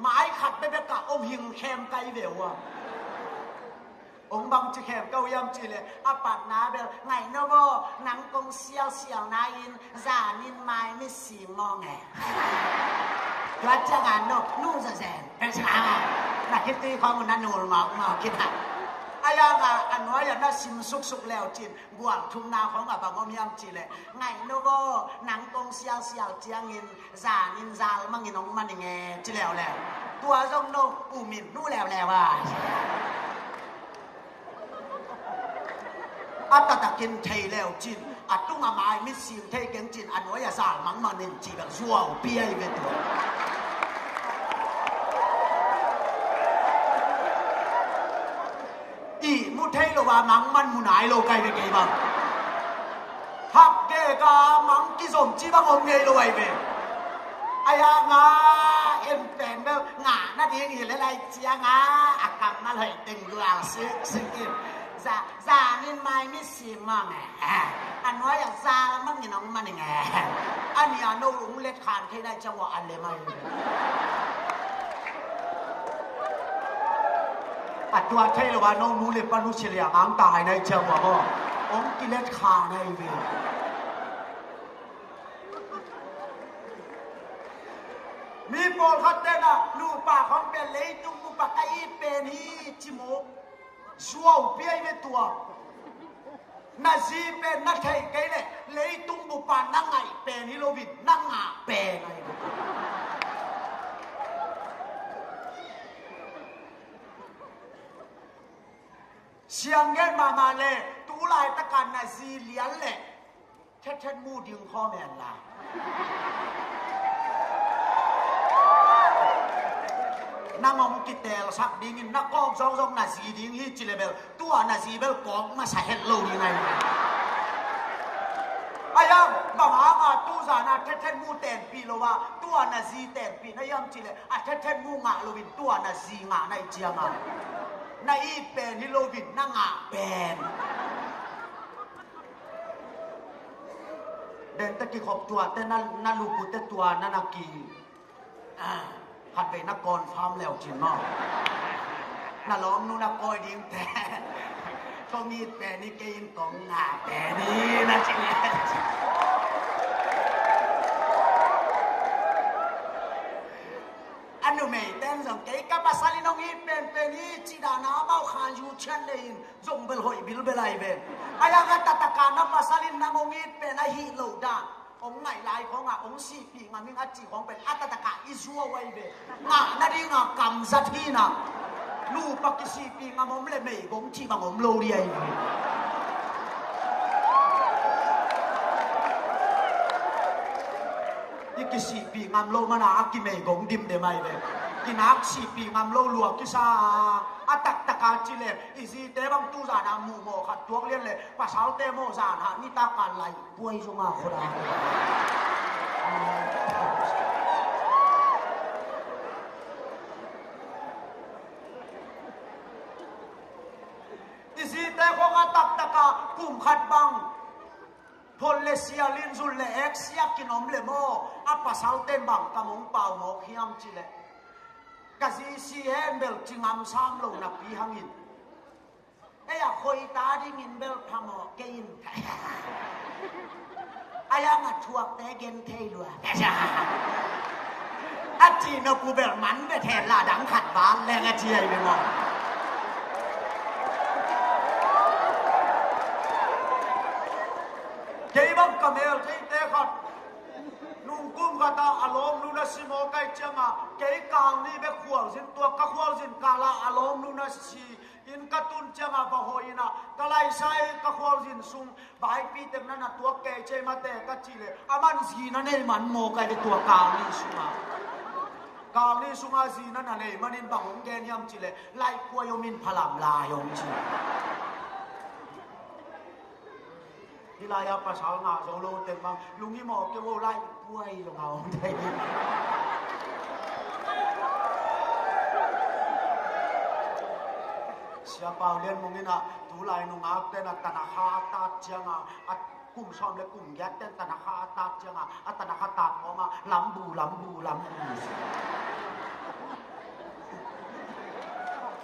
หมายขัดไปแบบกะอมหิงแคมไกเบลวะองบังจะแคมเก้ายำจีเลยอาปัดนาเบลไงเนาะบ่หนังกงเสียวนาอินจานินไม้ไม่สีมองไงวัดจะงานเนาะนู่นแสนเป็นช้างนักคิดตีของมันนั่นนูมาคิดฮะอายากะอันว่าอย่างน่าซิมสุกแล้วจีนกวางทุ่งนาของอาบังอมยำจีเลยไงเนาะบ่หนังกงเสียวเจียงอินจานินจามังอินองมันยังไงจีแล้วตัวจงโนอูมินนู่แล้วว่าอัตตะกินเทแล้วจินอัตตุงอาไม้มิสิมเทเก่งจินอันว่าอย่าสามังมันนินจีแบบชัวเปียอีเวนต์อีมุเทโลว่ามังมันมุนายโลไกไปเกบังฮักเกกามังกิสมจีบังอมเงยโลไอเวอายางาเอ็มเป็นแบบงาหน้าที่นี่อะไรเจียงาอักกำมาเลยตึงกลางซึกินจานินไม้ไม่สีมองไงอันว่าอย่างจามันนี่น้องมันยังไงอันนี้อันโน้ลุงเล็ดขานที่ได้จังหวะอันเลยมั้ยอัดตัวเทลว่าน้องนู้เล็ดปนุเฉลียงตายในจังหวะก็องกิเลสขาในเวมีโปรคัตเตนะลูป่าของเป็นเลยตุ้งมุปะไก่เป็นฮีจิโมชัวเปียไม่ตัวนาซีเป็นนักไทยไกเลยเลยตุ้งมุปะนั่งไงเป็นฮิโรบินนั่งหาเป็นไงเสียงเงินมาเลยตูลายตะการนาซีเลี้ยนเลยเช็ดมูดึงข้อแม่ละนั่งมองกิเตลสักดิ้งนักกองซองนาซีดิ้งฮิจิเลเบลตัวนาซีเบลกองมาใส่เฮลโลยังไงอายังบางหางตู้สานาเทนมูเต็นปีโลว่าตัวนาซีเต็นปีนายำจิเลเทนมูงาโลวินตัวนาซีงาในเจียงในอีเป็นฮิโลวินนั่งเป็นเดินตะกี้ขอบตัวแต่นั่นลูกปุตแต่ตัวนั่นนักกีหัดไปนักกรฟาร์มแล้วจินมากน่าล้อมนู่นนักกอยดิ้งแต่ก็มีแต่นี่เกณฑ์กองหน้าแต่นี่นะจิอันนู้นไม่เต้นสองเก๋กับภาษาลินองอีเป็นนี่จีดานาเมาขานยูเชนเลยจงเบลหอยบิลเบลไอเบนอายากตัดตะการนับภาษาลินนางองอีเป็นไอฮิโลดาองค์ไหนลายขององค์สี่ปีมันมีอาจีของเป็นอัตตะกะอิซัวไว้เบนาดีงากำสัตทีนะลูกปักสี่ปีงามอมเล่ไม่กงที่บางอมโลเรียอีกสี่ปีงามโลมันอากิไม่กงดิมเดไม่เบกินักสี่ปีงามโลลัวกิซาอัตตะกะจิเลอีซีเตบังตูจานามูโมขัดตัวเลี้ยนเลยภาษาเตโมจานานิตาการไล่ป่วยจงอาโคดาอีซีเตของอัตตะกะกุมขัดบังพลเลเซียลินซุลเลเอ็กซ์ยากินอมเลโมอัปภาษาเตบังกะมงเป่าโมขิยมจิเลกะซีซีเฮนเบลจิงอัมซามโลนับปีหังอิน ya khoi ta di ngin bel phamo kein aya nga thuak te gen thei lua achi no ku bel man be the la dang khat ban le nga chi ai be mo kei bang kamel thei te khat nung kum kata alom nu na simo kai changa kei kang ni be khwal sin tua ka khwal sin kala alom nu na si in katun changa ba hoina kalai sai ka khwal sin sung bai pi tem na na tua ke che ma te ka chi le aman si na nei man mo kai de tua kang ni sunga kang ni sunga si na na nei manin ba hong gen yam chi le lai kwa yo min phalam la yong chi Hilaya pasal nga solo tembang lungi mo ke wo lai puai lo ngau dai siapa lian mungina tu lai nu ngak te na tanah ta changa at kum som le kum yat ten tanah ta changa at tanah ta ma lambu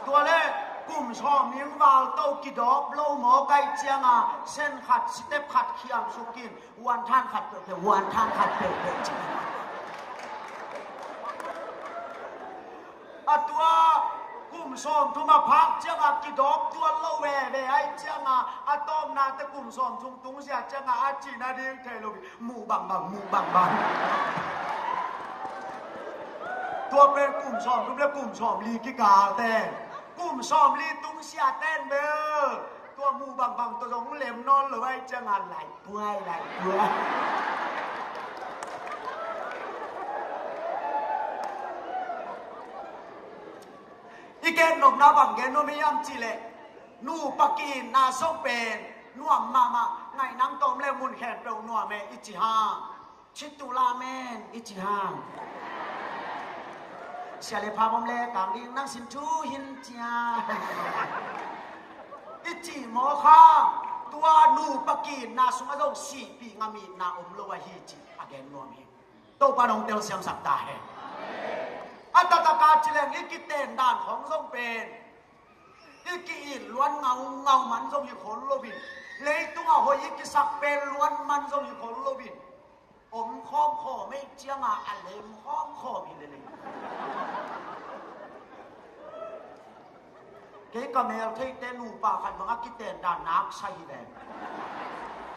tua le kum som ning wal to ki dop lo mo kai changa sen khat step khat khiam sukin wan than khat pe wan than khat pe atua kum som thuma phak changa ki dop tua lo we ai changa atom na te kum som thung tung sia changa a chi na ding the lo mu bang tua pen kum som thum le kum som li ki ka te kum som li tung sia ten be tua mu bang to jong lem non lo ai changa lai puai Iken nom na bang gen no mi yam chi le nu pakin na so pen nuam mama ngai nang tom le mun khen pe nuam me ichi ha chitula men ichi ha sia le pha bom le kang ding nang sin thu hin chia ichi mo kha tua nu pakin na sung a dong si pi ngami na lo wa hi chi again nuam hi to pa dong tel siam sak ta he Atata chileng ikiten dan hong song pen ikiin luan ngau man song hi khol lovin leitung a hoi ikisak pen luan man song hi khol lovin om khom kho me chianga alem khom kho hi le ke kamel thei te nu pa khan banga kiten dan nak sai le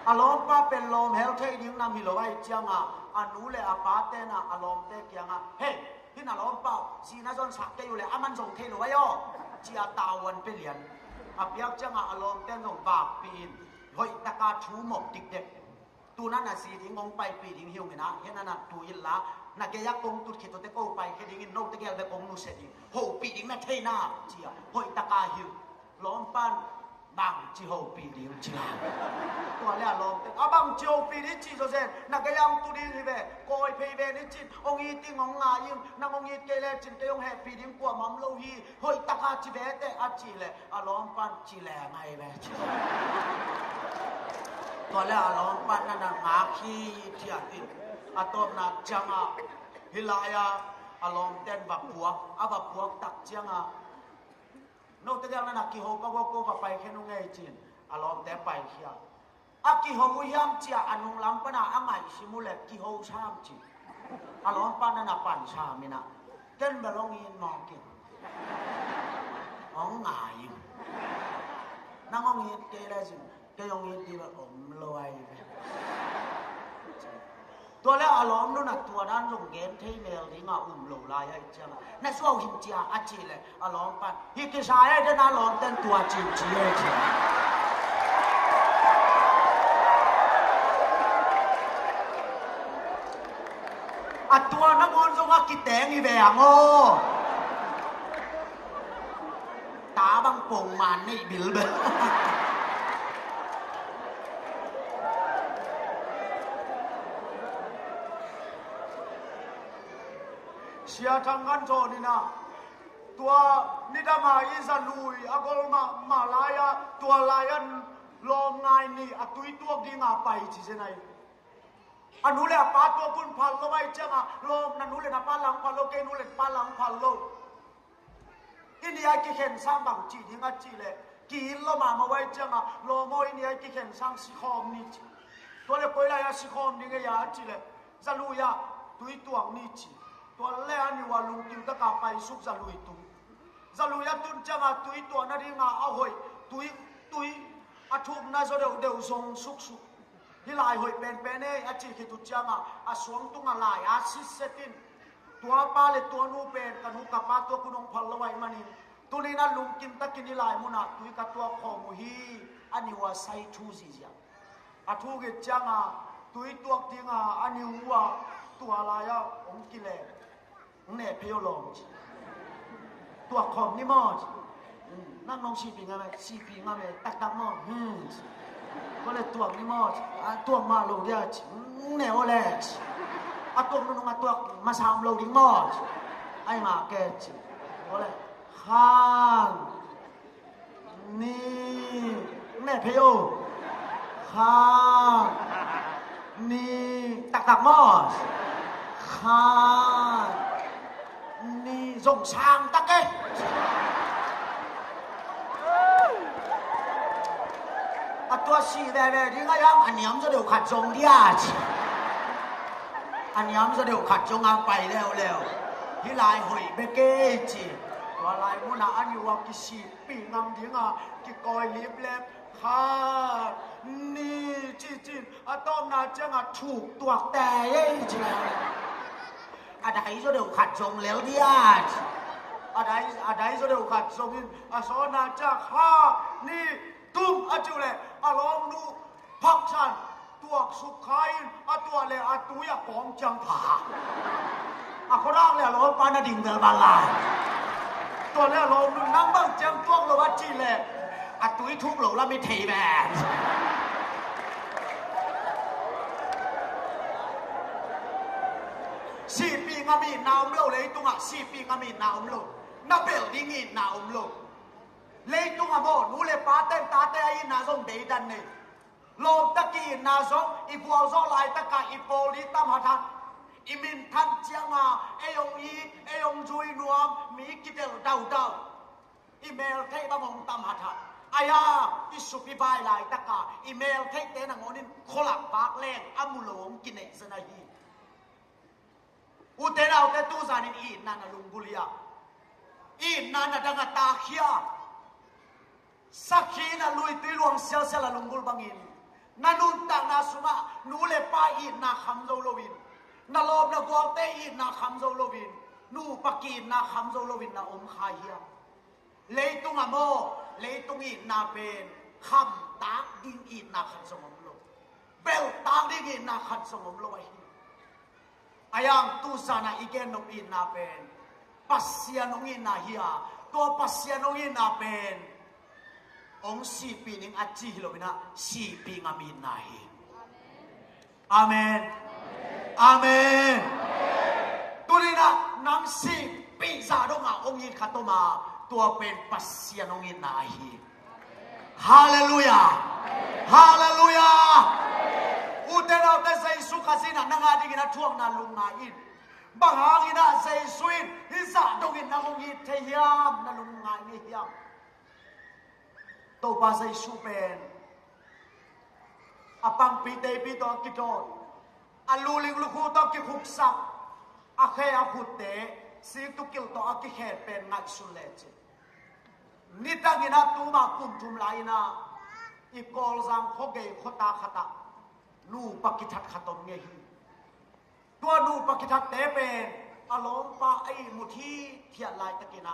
alom pa pen lom hel thei ding nam hi lo ai chianga anu le apa te na alom te kianga heyที่น่าล้อมเปล่าสีน่าจนสักได้อยู่เลยอามันส่งเทลไว้ย่อจีอาตาวันไปเรียนอาเปียกจังอารมณ์เต้นส่งบาปปีนเฮ้ยตะการชูหมกดิกเด็กตัวนั้นน่ะสีทิ้งงงไปปีทิ้งหิวไงนะเห็นนั่นน่ะตัวยินละนักเกียร์กงตุดขีดตัวเตะโก้ไปแค่ดิ้งนกตะเกียร์ไปกงนูเสร็จดิโหปีดิ้งน่ะเทน่าจีอาเฮ้ยตะการหิวล้อมปั้นบังจีโหปีดิ้งจีอาตัวเลี้ยล้อมเต้นบังจีโหปีดิ้งจีโซเซนนักเกียร์ตัวดิ้งที่เบ้โกยเพย์เบ้นี่จีองอีติ้งองงายิงนักองอีเกลจินเตยองแฮปีดิ้งกว่ามัมโลฮีเฮ้ยตะการจีเบ้เตะอาจีเลยล้อมปั้นจีแหล่ไงเบ้ตัวเลี้ยล้อมปั้นนั่นน่ะงาขี้ที่อาทิตย์อาตอมนักจังอ่ะฮิลายาล้อมเต้นบักพวกบักพวกตักจังอ่ะนกตะเกียงนั่นน่ะกี่โหก็ว่ากูไปแค่นุ่งไงจีนล้อมเต้ไปเขียกี่โหมุยามจีอานุงลำปนาอ่างไงสิมุเลกี่โหชามจีล้อมปั้นนั่นน่ะปั่นชามินะเต้นบะลงยินมองกินองงายนั่งองยินเกล้จิเกยองยินดีแบบอมลอยตัวแล้วอารมณ์นู่นน่ะตัวนั้นส่งเกมที่เมลที่มาโลลายไอ้เจ้านั่นสู้หิมจีอาอาจีเลยอารมณ์ปั่นฮิกิชายไอ้เจ้านั่นล้อมเต้นตัวจีจีไอ้เจ้าตัวนักบอลส่งกิแตงอีแหวงโง่ตาบังโป่งมันนี่บิลเบลเสียทางกันโจนี่นะตัวนิดามาอิซาลุยอากอลมาลายาตัวลายันลมไงนี่ตุยตัวดีงาไปจีเซนไออนุเลปาตัวคุณพันโลไว้จังอ่ะโลมนันุเลนะปาลังพันโลเกนุเลปาลังพันโลอินเดียกิเห็นสร้างบางจีทิ้งจีเลย กินเรามาไว้จังอ่ะโลโมยนี่ไอ้ที่เข็นสร้างสิคอมนี่ตัวเล็กไปเลยสิคอมนี่ก็ยาจีเลยจะรู้ยาตุยตัวนี่จีตัวเล่นี่ว่าลุงกินตะกาไปสุกจะรู้ตุจะรู้ยาตุนจังอ่ะตุยตัวนั่นเองอ่ะเอาหอยตุยอาทุกน่าจะเดี๋ยวส่งสุกที่ลายหอยเป็นเนี่ยอาจีที่ตุจังอ่ะสวงตุงอะไรอาซิเซตินตัวป้าเลยตัวนู้เป็นกันหูกับป้าตัวคุณองพัลละไว้มานี่ตัวนี้นั่นลุงกินตะกินนี่ลายมุนักตุยกับตัวขอมุฮีอันนี้ว่าไซทูซิจ้ะอาทุกจังอ่ะตุยตัวทิ้งอ่ะอันนี้ว่าตัวอะไรอ่ะองกิเลเนี่ยเพียวลงตัวขอมนี่มอดนั่งน้องชีปีงอะไรชีปีงอะไรตักมอดก็เลยตัวนี่มอดตัวมาโลเดียดเนี่ยโอเล่ตัวนู้นตัวมาสามโลดิ้งมอดไอ้มาแกจิก็เลยข้างนี่แม่เพยวข้างนี่ตักมอดข้างนี่ส่งช่างตักเอ้ตัวสีแดงๆที่ก็ยังอันนี้มันจะเดี๋ยวขัดจงที่อาชีอันนี้มันจะเดี๋ยวขัดจงเอาไปแล้วที่ลายหอยเบเกจิตัวลายมุนาอันนี้ว่ากิสีปีงามที่งากิกอยลิบเล็บค่ะนี่จีต้อมนาจังถูกตัวแต่จริงอันไหนจะเดี๋ยวขัดจงแล้วที่อาชีอันไหนจะเดี๋ยวขัดจงสอนาจักค่ะนี่ตุ้มจูเลยลองดูพักชันตัวสุขายตัวเลยตัวอยากของจังผาเขาร่างเลยเราปานาดิ่งเดลบาลาตัวเลยเราดูนั่งบ้างจังตัวเราว่าจีเลยตัวทุกหลงแล้วไม่เทแบบ4 ปีงามีนาวมโลเลยตัว4 ปีงามีนาวมโลนับเบลดิ้งอีนาวมโลเลยตุ้งอ่ะโมนูเลยป้าเต้นตาเต้ไอ้นาซงเดดันเนี่ยโลมตะกี้นาซงอีพวกซงลายตะกาอีโปลิตามหัดอีมินทันเจียงอ่ะไอ้ยงจุยนวมมีกิเดลดาวอีเมลเทบางองตามหัดไอ้ยาอีสุพิบายลายตะกาอีเมลเทเตนังอนินโคลักบากแรงอามุโลงกินเนสนาฮีอุเทนเอาแต่ตู้ซานินอีนันลุงบุลียอีนันดังตาเขียสักขีน่ะลุยตีลวงเสียละลุงบุลบังอินนั่นนุ่นต่างนาสุมานูเลป้าอินนาคำโซโลวินนั่นลบนักวางเตอินนาคำโซโลวินนูปักอินนาคำโซโลวินนาอมขายะเลยตุงอะโมเลยตุงอินนาเป็นคำตากดิ้งอินนาขัดสมมโลเบลตากดิ้งอินนาขัดสมมโลไว้อายังตุสานาอีเกนนกอินนาเป็นปัสยานงอินนาเฮียตัวปัสยานงอินนาเป็นอง4 ปีนึงอาจีฮิโลบินะ4 ปีงามินนาฮีอาเมนอาเมนตัวนี้นะนัง4 ปีซาดงอ่ะองยินขัดตัวมาตัวเป็นปัสยานงอินนาฮีฮาเลลูยาฮาเลลูยาอุเทนาเตใส่สุขสินะนังอาดิกินะช่วงนั้นลุงนาอินบางหากินะใส่สวินฮิซาดงอินนังองยินเทียมนั่นลุงนาอินเฮียมตัวภาษาสุเป็นapang pite pito kiton aluling luku to kikuksak akhe akute si tu kil to akikhe pen ngat suleche nitangina tuma kuntum laina ikol sang khoge khota khata nu pakithat khatom nge hi to nu pakithat te pen alom pa ai muthi thia lai takina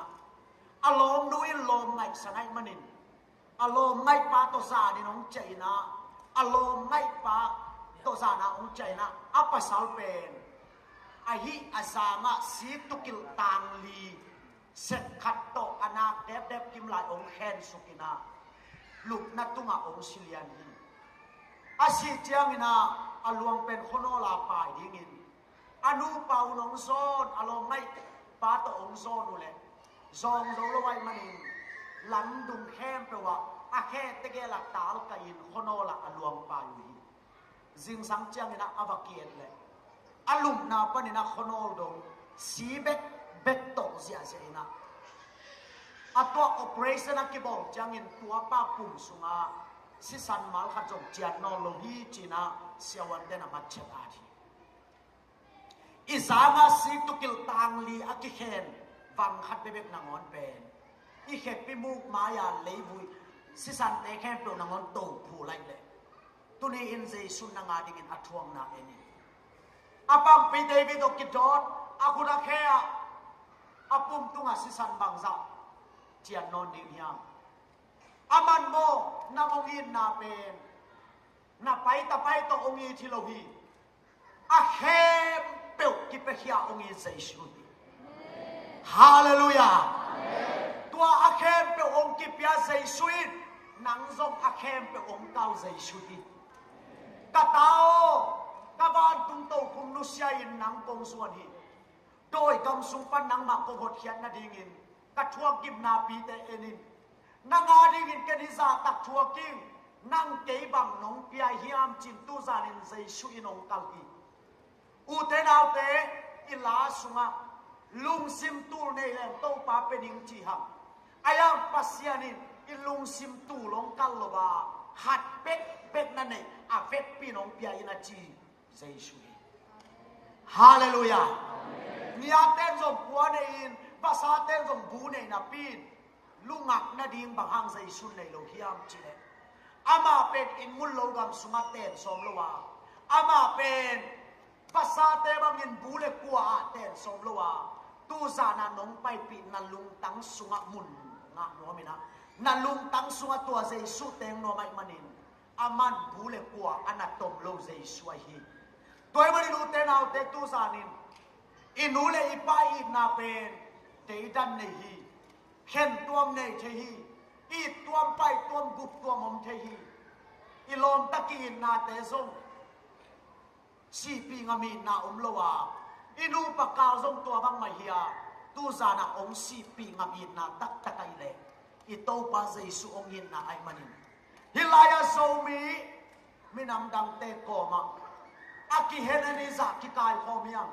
alom nuin lom ngai sanai manin alom ngai pa to sa ni nong chaina alom ngai pa to sa na ong chaina apa salpen ahi asama si tukil tang li set khat to anak dep kim lai ong khen sukina lup na tunga ong silian hi asi chiang ina aluang pen khono la pai dingin anu pau nong son alom ngai pa to ong son ule zong do lo wai manin lam dung khem pe wa a khe te ge la tal ka in khono la aluang pa yu hi jing sang chiang ina avakiet le alum na panina khono do si bek to zia zina atwa operation akibol jangin tua pa pum sunga si san mal kha jong chiat no lo hi china siawan dena machet adi izanga si tukil tang li akikhen wang khat bebek nangon pen i khet pi mu maya leibui si san te khem pro nangon to phu lai le tuni in jesu nanga dingin athuang na eni apang pi david okidot akuna khea apum tunga si san bangza chian non ding hiam aman mo na ongin na pen na pai ta pai to ongi thilohi a khem pe ki pe hia ongi jesu hallelujah tua a khem pe ong ki pia jesu nang zong a khem pe ong tau jesu ti ka tao ka ban tung to kum nu sia in nang kong suan hi doi kam sung pan nang ma ko hot hian na dingin ka thuak kim na pi te enin nanga dingin ke ni za tak thuak king nang ke bang nong pia hiam chin tu zan in jesu in ong kal hi u te nau te ila sunga lung sim tu nei lem to pa pe ning chi ham ayam pasianin ilung sim tu long kal lo ba hat pet na nei a vet pi nong pia ina chi jesu hallelujah nia ten zom kwa nei in pasa ten zom bu nei na pin lungak na ding bang hang jesu nei lo hiam chi le ama pen in mul lo gam sunga ten som lo wa ama pen pasa te bang in bu le kwa ten som lo wa tu za na nong pai pi na lung tang sunga mun nga no mina na lung tang sunga tua jesu teng no mai manin aman bu le kwa anatom lo jesu hi toy mani lu te nau te tu za nin inule ipai na pen te dan nei hi khen tuam nei the hi i tuam pai tuam gup tuam om the hi ilom takin na te zong si pi ngami na lo wa inu pakal zong tua bang mai hia tu za na ong si pi ngami na tak takai le i to pa jesu ong yin na ai manin hilaya so mi minam dang te ko ma aki henani za ki kai khomiang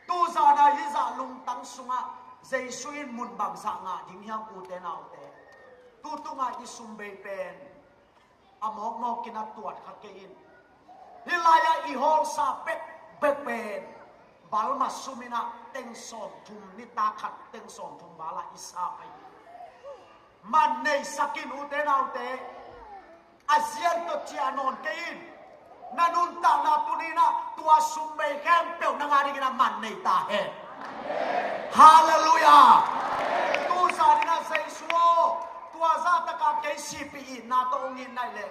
tu za na hi za lung tang sunga jesu in mun bang sa nga ding hiam u te nau te tu tunga i sum be pen amok no kina tuat kha ke in hilaya i hol sa pet be pen balma sumina teng som thum ni ta khat teng som thum bala isa ai man nei sakin u te nau te asian to chianon ke in nanun ta na tunina tua sum be khem pe na ngari na man nei ta he hallelujah tu sa dina jesu tua za ta ka ke si pi na to ngin nai le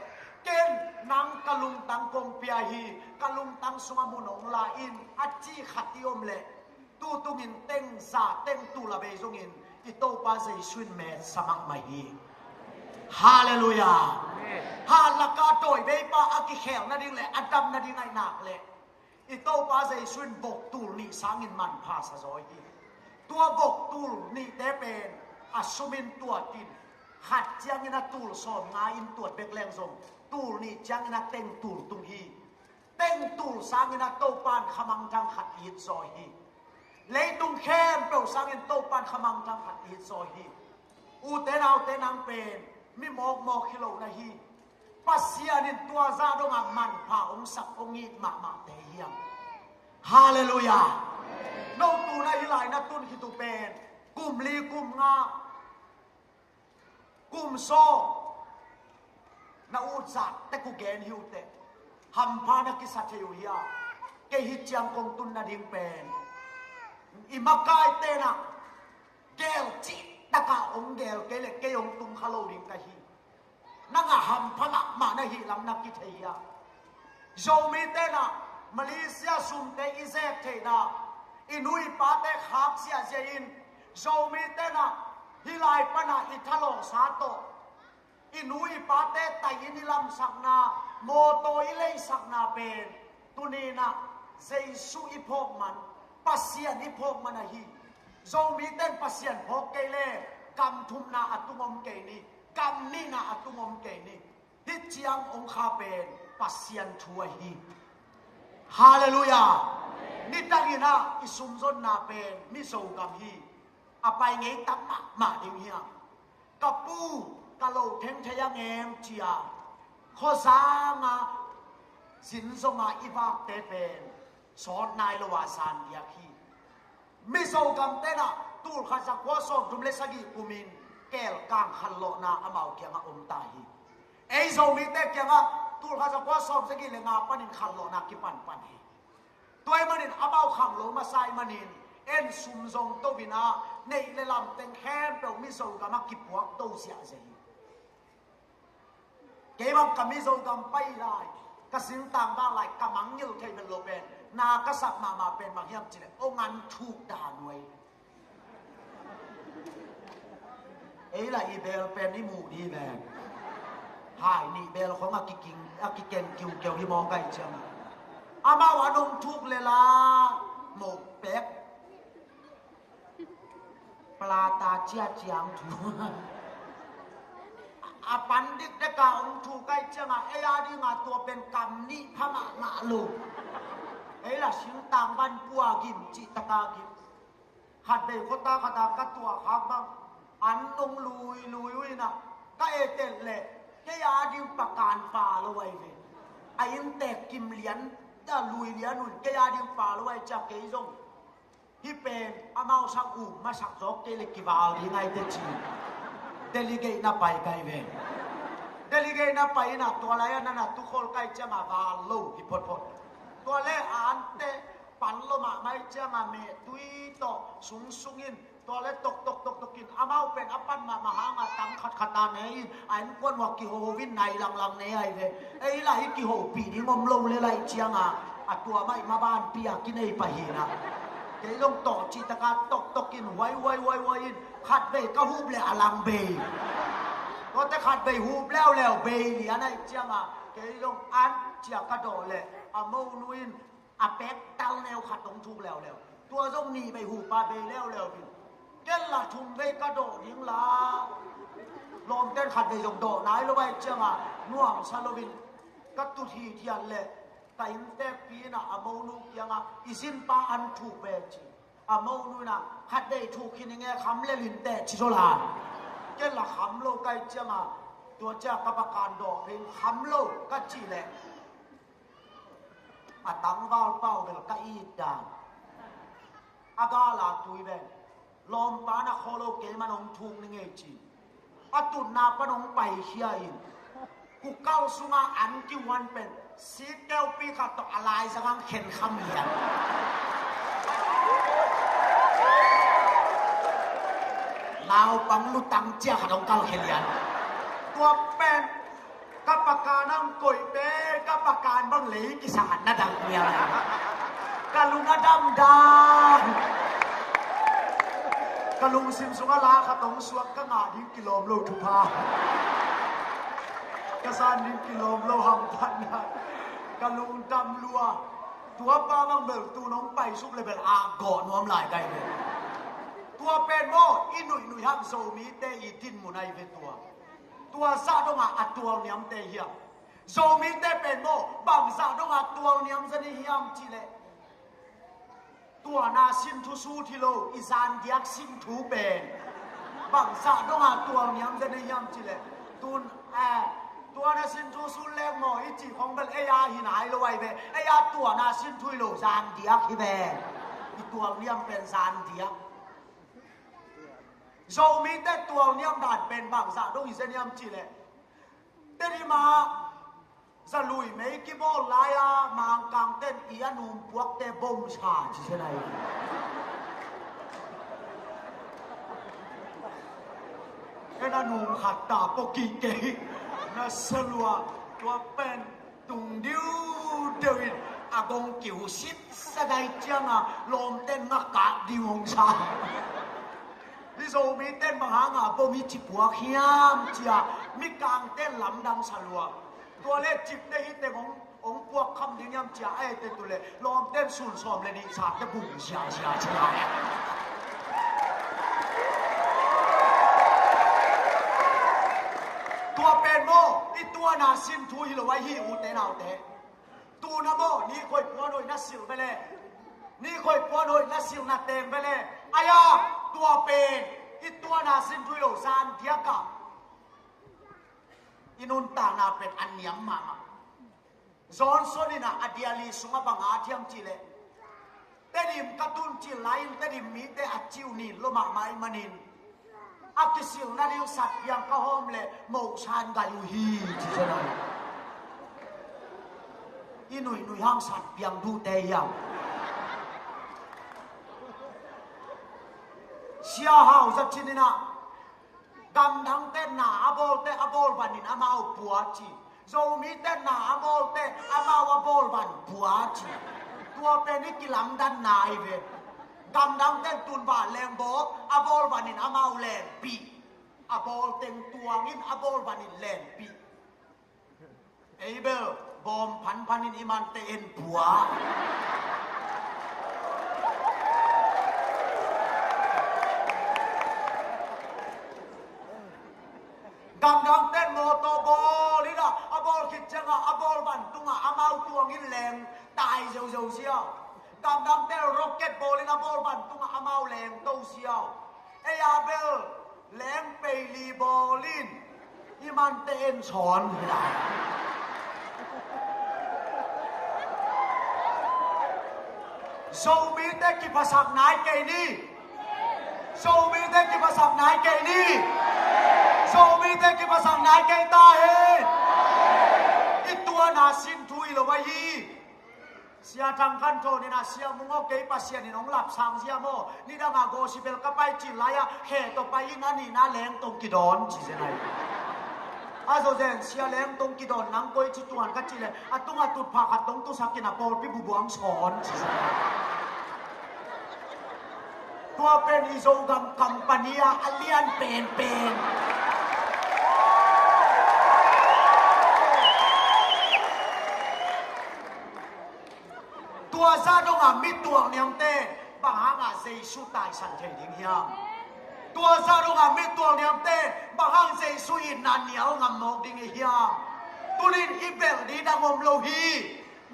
ken nang kalung tang kong pia hi kalung tang sunga munong la in achi khatiom le tu tungin teng za teng tu la be zongin i to pa jesu me samak mai hi hallelujah halaka toy be pa aki khel na ding le adam na ding ai nak le i to pa jesu bok tul ni sangin man pha sa zoi hi tua bok tul ni te pen asumin tua tin khat chiang ina tul som nga in tuat bek leng zong tul ni chiang ina teng tul tung hi teng tul sang ina to pan khamang jang khat it zoi hi leitung khem pe sang in to pan khamang jang khat it zoi hi u te nau te nang pen mi mok mok khilo na hi pasian in tua za dong a man pha ong sak ong it ma ma te hiam hallelujah no tu na hi lai na tun hi tu pen kum li kum nga kum so na u zat te ku gen hiu te ham pha na ki sa che yu ya ke hi chiang kong tun na ding pen i makai te na gel chi ta ka ong gel ke le ke ong tum khalo ding ka hi na nga ham pha na ma na hi lam na ki the ya zo mi te na malaysia sum te izek the na inui pa te khap sia je in zo mi te na hilai pana ithalong sa to inui pa te tai ni lam sakna mo to ilei sakna pen tunina jesu iphok man pasian iphok man hi zo mi ten pasian phok ke le kam thum na atungom ke ni kam ni na atungom ke ni hi chiang ong kha pen pasian thua hi hallelujah ni tangina isum zon na pen mi so kam hi apai ngei tam ma ding hiam กับปูกะโลเทงทะยังเอ็มเจียข้อสางาสินสงาอีพักเตเป็นสอนนายละวาสานเดียคีมิโซกัมเตนะตูลขัดสักว่าสอบจุมเลสกีกุมินแก้ลกางขันโลนาอมาวเกียงอมตาฮีไอโซมิเตเกียงตูลขัดสักว่าสอบสกีเลงาปันินขันโลนากิปันปันฮีตัวไอ้มันนินอมาวขังโลมาไซมันนินเอ็นซุมซงโตบินาในเลลำเต็งแค้นเปล่ามิโซกัมกิปวกโตเสียเสียเก็บกัมมิโซกัมไปได้กสิงต่างบ้านไหลกำมังยิลเทเป็นโลเปนนากษัตริย์มาเป็นบางอย่างจีเลยโอ้งันถูกด่าหน่วยเอ้ยละอีเบลเป็นนี่หมู่ดีแบงหายนี่เบลของอากิกิงอากิเกนกิวเกียวที่มองไกลเชียงอามาว่าดงทุกเลยล่ะหมกเป็กปลาตาเจียเจียงถูอาปันดิกเด็กองถูกไกลเชียงเอ้ยดีงาตัวเป็นกำนี่พม่ามาลูเอ้ยละชิงต่างบ้านปัวกิมจิตกากิมขัดเบลโคตาขัดกัดตัวข้างบ้างอันลงลุยนะก็เอเตลเล่แค่ยาดิมประการฝ่าละไว้เว้ไอ้ยังแตกกิมเหรียญแต่ลุยเหรียญนุ่นแค่ยาดิมฝ่าละไว้จากเกยซงที่เป็นอามาสักอุ่มมาสักจอกเกลิกิบาลยังไงเตจีเดลิเกตน่าไปไกลเว้เดลิเกตน่าไปนะตัวอะไรนั่นนะทุกคนใกล้จะมาบาลูฮิพดตัวเล่อ่านเตปันลมาไม่จะมาเมตุยต่อสุงอินตัวเล่ตกกินอามาเป็นอปันมาหางาตังขัดตาเนยไอ้คนว่ากิโฮวินในลังเนยไอ้เว้ไอ้ไรกิโฮปีนี้งมลงเลยไรเชียงอ่ะตัวไม่มาบ้านปียกินไอ้ปะเฮนะเดี๋ยวต้องต่อจิตการตกกินไว้ขัดเบยก็ฮูบเลยอลังเบยก็จะขัดเบยฮูบแล้วเบยเหลียนไอ้เชียงเดี๋ยวต้องอันเจียกระโดดเลยอาโมนุยนอาเป็กเต้าแนวขัดตรงทุกแล้วตัวต้องหนีไปหูปลาเบยแล้วพี่เจ้าละทุ่มเบยกระโดดยิงละลมเต้นขัดเบยโดดไหนแล้วไว้เจ้าน่วงซาโลวินก็ตุทีเทียนเลยแต่อินเตปีน่ะอาโมนุยังอิสินปาอันถูกเบจีอาโมนุน่ะขัดเบยถูกคิดยังไงคำเล่ลินเตชิโซลาเจ้าละคำโลกไกเจ้าตัวเจ้ากรรมการดอกเพลงคำโลกก็จีแหละอาตังวาลเป้าเบลกอีดานอากาลาตุยเบนลมปานาโคโลเกมันองทุงนึงเอจีอตุนนาปนองไปเฮียอินกูเก้าสุงาอันที่วันเป็นสีเกลปีขัดต่ออะไรสักเข็นคำเหียนลาวปังลุตังเจ้าขัดองเก้าเขียนตัวเป็นกับปากกานั่งกุยเป้กับปากกาบังหลีกิสานนาดังเมียกะลุงนาดำดากะลุงซิมสุงลาขะตงสวกกะงาดิกิโลมโลทุพากะซานดิกิโลมโลหัมพันนะกะลุงดำลัวตัวป้าบังเบิกตูน้องไปซุกเลยเป็นอาก่อนน้อมหลายไกลเลยตัวเป็นโมอินุยฮัมโซมีเตอีตินมุนัยเวตัวซาดงอัดตัวเนียมเตเฮียโซมิเตเป็นโมบางซาดงอัดตัวเนียมจะนี่เฮียมจีเลตัวนาซินทุสูทิโลอิซานเดียกซินทูเป็นบางซาดงอัดตัวเนียมจะนี่เฮียมจีเลตัวนาซินทุสูเล็กโมอิจิของเป็นเอียหินายลอยเบเอียตัวนาซินทุยโลซานเดียกฮิเบตัวเนียมเป็นซานเดียกโซมีแต่ตัวเนียมด่านเป็นบางสาต้องอิเซเนียมจีเลยเตนิมาสลุยไม่กี่โมลายามางกางเต้นอียนุ่มพวกเตบมชาจีเช่นไรเอ็นนุ่มขัดตาปกิเกยน่าสลัวตัวเป็นตุงดิวเดวิดอากงกิวซิดสดายเจียงลมเต้นนักกะดิวงชานี่โซมีเต้นบางหางบ่มีจิบหัวเขียมเจียมีกางเต้นลำดังสลัวตัวเล็กจิบได้ฮิตแต่ของพวกคำที่ยำเจียไอ้เต้นตัวเล็กลองเต้นสูนสอมเลยนี่สาดจะบุ๋งเชียตัวเป็นโมอีตัวนาซินทุยหรือว่าฮิวเต้นเอาเต้ตัวนาโมนี่คอยพัวโดยนัสซิลไปเลยนี่คอยพัวโดยนัสซิลนัดเต็มไปเลยอายาตัวเป็น อีตัวนาสินทุยโลซานเทียกะอินุนตานาเป็นอันเนียมมาจอนโซนินะอดียลีสุงบังอาเทียมจิเลเตดิมกระตุนจิไลน์เตดิมมีเตอัจจิวนินโลมาไมมันินอักษิลนาดิวสัตยังกะฮอมเลโมชานกายุฮีจิเจนาอินุยนุยห้างสัตยังดูเตยังเชียฮาวจัดชินินะกำทั้งเต้นหนาอโบลเตอโบลบันินอามาเอาปัวจีโจมีเต้นหนาอโบลเตอามาเอาอโบลบันปัวจีตัวเป็นนิกิลังดันนายเวกำทั้งเต้นตุนบาแรงโบอโบลบันินอามาเอาแรงปีอโบลเต็งตัวงินอโบลบันินแรงปีเอเบลบอมพันนินอิมันเตนปัวกำลังเต้นโมโตโบลินะอบอลคิดจังอะอบอลบันตุงอะอามาตัวงินแรงตายเสียวเสียวกำลังเต้นร็อกเก็ตโบลินะอบอลบันตุงอะอามาแรงโตเสียวเออาเบลแรงเปรีโบลินที่มันเต้นสอนไม่ได้โซมีเต้กี่ภาษาไหนเกนี่โซมีเต้กี่ภาษาไหนเกนี่โซมีเตกิภาษาไหนเกตาเฮอีตัวนาสินทุยโลวายีเสียทางกันโจนี่นะเสียมุงเอาเกยปัสเสียนี่น้องหลับสังเสียโมนี่ดังอาโกสิเบลกับไปจิลายะเฮตไปนั่นนี่น่าแรงตรงกิดอนจิเซนัยอาโซเซนเสียแรงตรงกิดอนนังกอยจิตวนกัจจิเลอะตุงอะตุดผาขัดตรงตุสักกินาโปลปิบุบวงสอนจิเซนัยตัวเป็นอิโซกัมกัมปานียอเลียนเป็นตัวซาดงอามิตัวเนียมเต้บางหางอาเซสุตายสันเทดิงเฮียตัวซาดงอามิตัวเนียมเต้บางหางเซสุอินนันเนียวงามมกดิงเฮียตุลินอิเบลดีดังอมโลฮี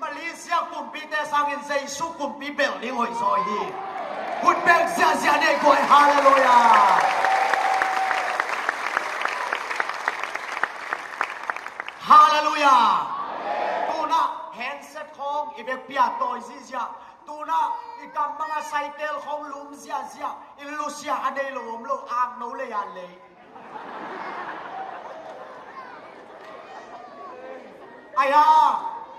มาเลเซียกุมปีเตสังอินเซสุกุมปีเบลดิงหอยซอยฮีพุทธเบงเสียเนกวยฮาเลลูยาฮาเลลูยาตูนะแฮนเซ็ตของอีเบกเปียตอยซิเซียตูนะอีกำมังไซเคิลของลุมเซียอีลูเซียอันเดลมโลอางโนเลยอันเลยไอ้ฮะ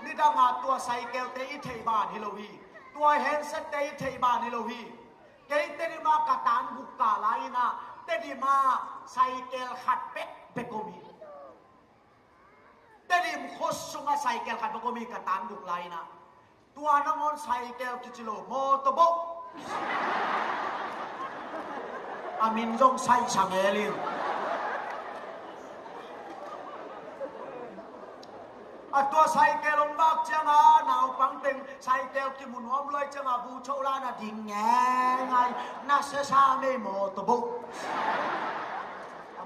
นี่ดังอาตัวไซเคิลเตอีเทบานฮิโลวีตัวแฮนเซ็ตเตอีเทบานฮิโลวีเกยเตดิมากระตานบุกกาไลนะเตดิมาไซเคิลขัดเป๊กโกมีเตดิมโคสุงาไซเคิลขัดเป๊กโกมีกระตานบุกไลนะตัวน้องอนไซเคิลกิจิโลโมโตโบอามินจงไซชังเอลินตัวไซเคิลลงบักจังหนาวปังเต็งไซเคิลกิมุนหอมเลยจังบูโชลานาดิ่งแงไงน่าเสียชาไม่โมโตโบ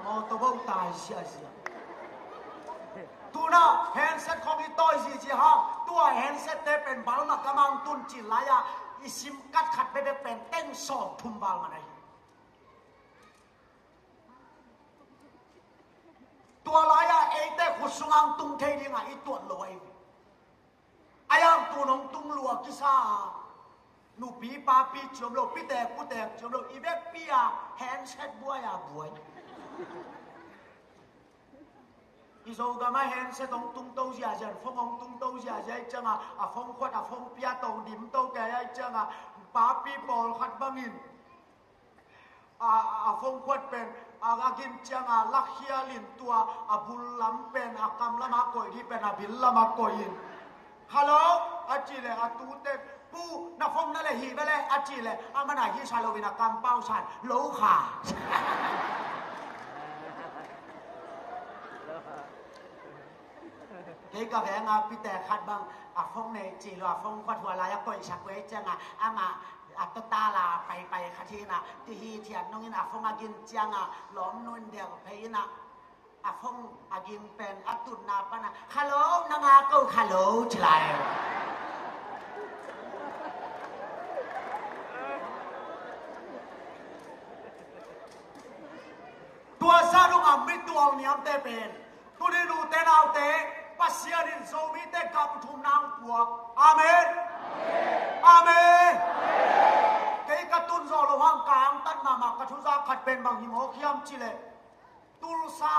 โมโตโบตายเสียตัวน่ะแฮนเซ็ตของอีตัวสิจีฮะตัวแฮนเซ็ตเตเป็นบาลนักกำลังตุนจิลายะอิซิมกัดขัดไปเป็นเต้นสอบทุ่มบาลมาไหนตัวลายะเอเต้ขุดสุงังตุงเทดิงะอีตัวลอยอายังตัวน้องตุงลัวกิซาหนูปีปาปีจมโลปีแตกกูแตกจมโลอีเบกปีอะแฮนเซ็ตบัวยาบัวอีโซกามาเห็นเสตงตุงโตเสียเจนฟงองตุงโตเสียเจนจังอ่ะฟงขวดอ่ะฟงเปียตงดิมโตแกยัยจังปาปีบอลขัดบังินฟงขวดเป็นกินจังลักเฮียลินตัวบุลลัมเป็นกำละมากอยที่เป็นบิลละมากอยนฮัลโหลอาจีเลยตูเตปูนักฟงนั่นเลยฮีไปเลยอาจีเลยมันไหนที่ชาโลวินกำเป้าชันโลขาเฮ้ยก็แพงพี่แต่ขัดบางฟงในจีรฟงขวดหัวลายก็อีชักเวจังมาตตาลาไปขัดที่น่ะที่ฮีเทียนน้องอินฟงกินจังล้อมนุ่นเดียวเพยิน่ะฟงกินเป็นตุนนาปนะฮัลโหลนางาก็ฮัลโหลฉลาย เตเป็นตุนิรูเตนาวเตปัสยานินโซมีเตกับทุมนางปวกอาเมนอาเมนเกยกตุนโซโลหังกางตันมามากระทุซาขัดเป็นบางหิมโอขยามจิเลตุลสา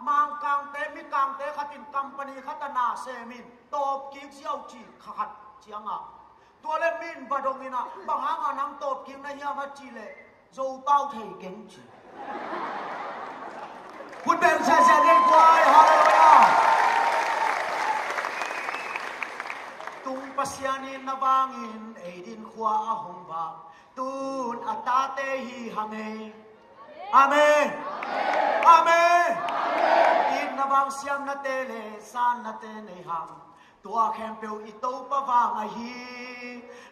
มังกางเตมิกางเตขัดินกัมปนีขัตนาเซมินตบกิกเซียวจีขัดเจียงอ่ะตัวเลมินบดงอินะบางหางานังตบกิงในยามาจิเลโจเป้าเทเก่งจีคุณเป็นเสียเด็กวายฮาเลลูยาตุงปัสยานินนบางอินเอดินขวาหงบาตุนอัตตาเตหีหังเออาเมนอาเมนอินนบางเสียงนาเตเลสานนาเตในหังตัวแข็งเปียวอิโตปะวางอหี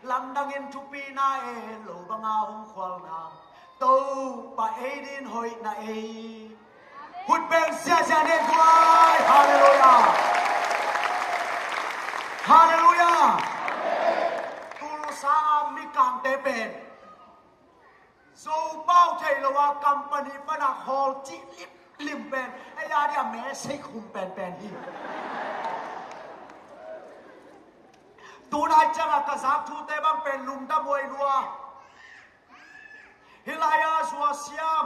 ลำดังอินทุปีนาเอโลบังอาหงควานาโตปะเอดินหอยนาเอคุณเป็นเสียเด็กวายฮาเลลูยาฮาเลลูยาตุลสามิกังเตเป็นโซเป้าไทยละว่ากัมปนีปนักฮอลจิลิมเป็นไอ้ยาเนี่ยแม่ใช้คุมเป็นที่ตัวนายจังกษัตริย์ทูเตบังเป็นลุมตะมวยนัวฮิลายาสวาเซียม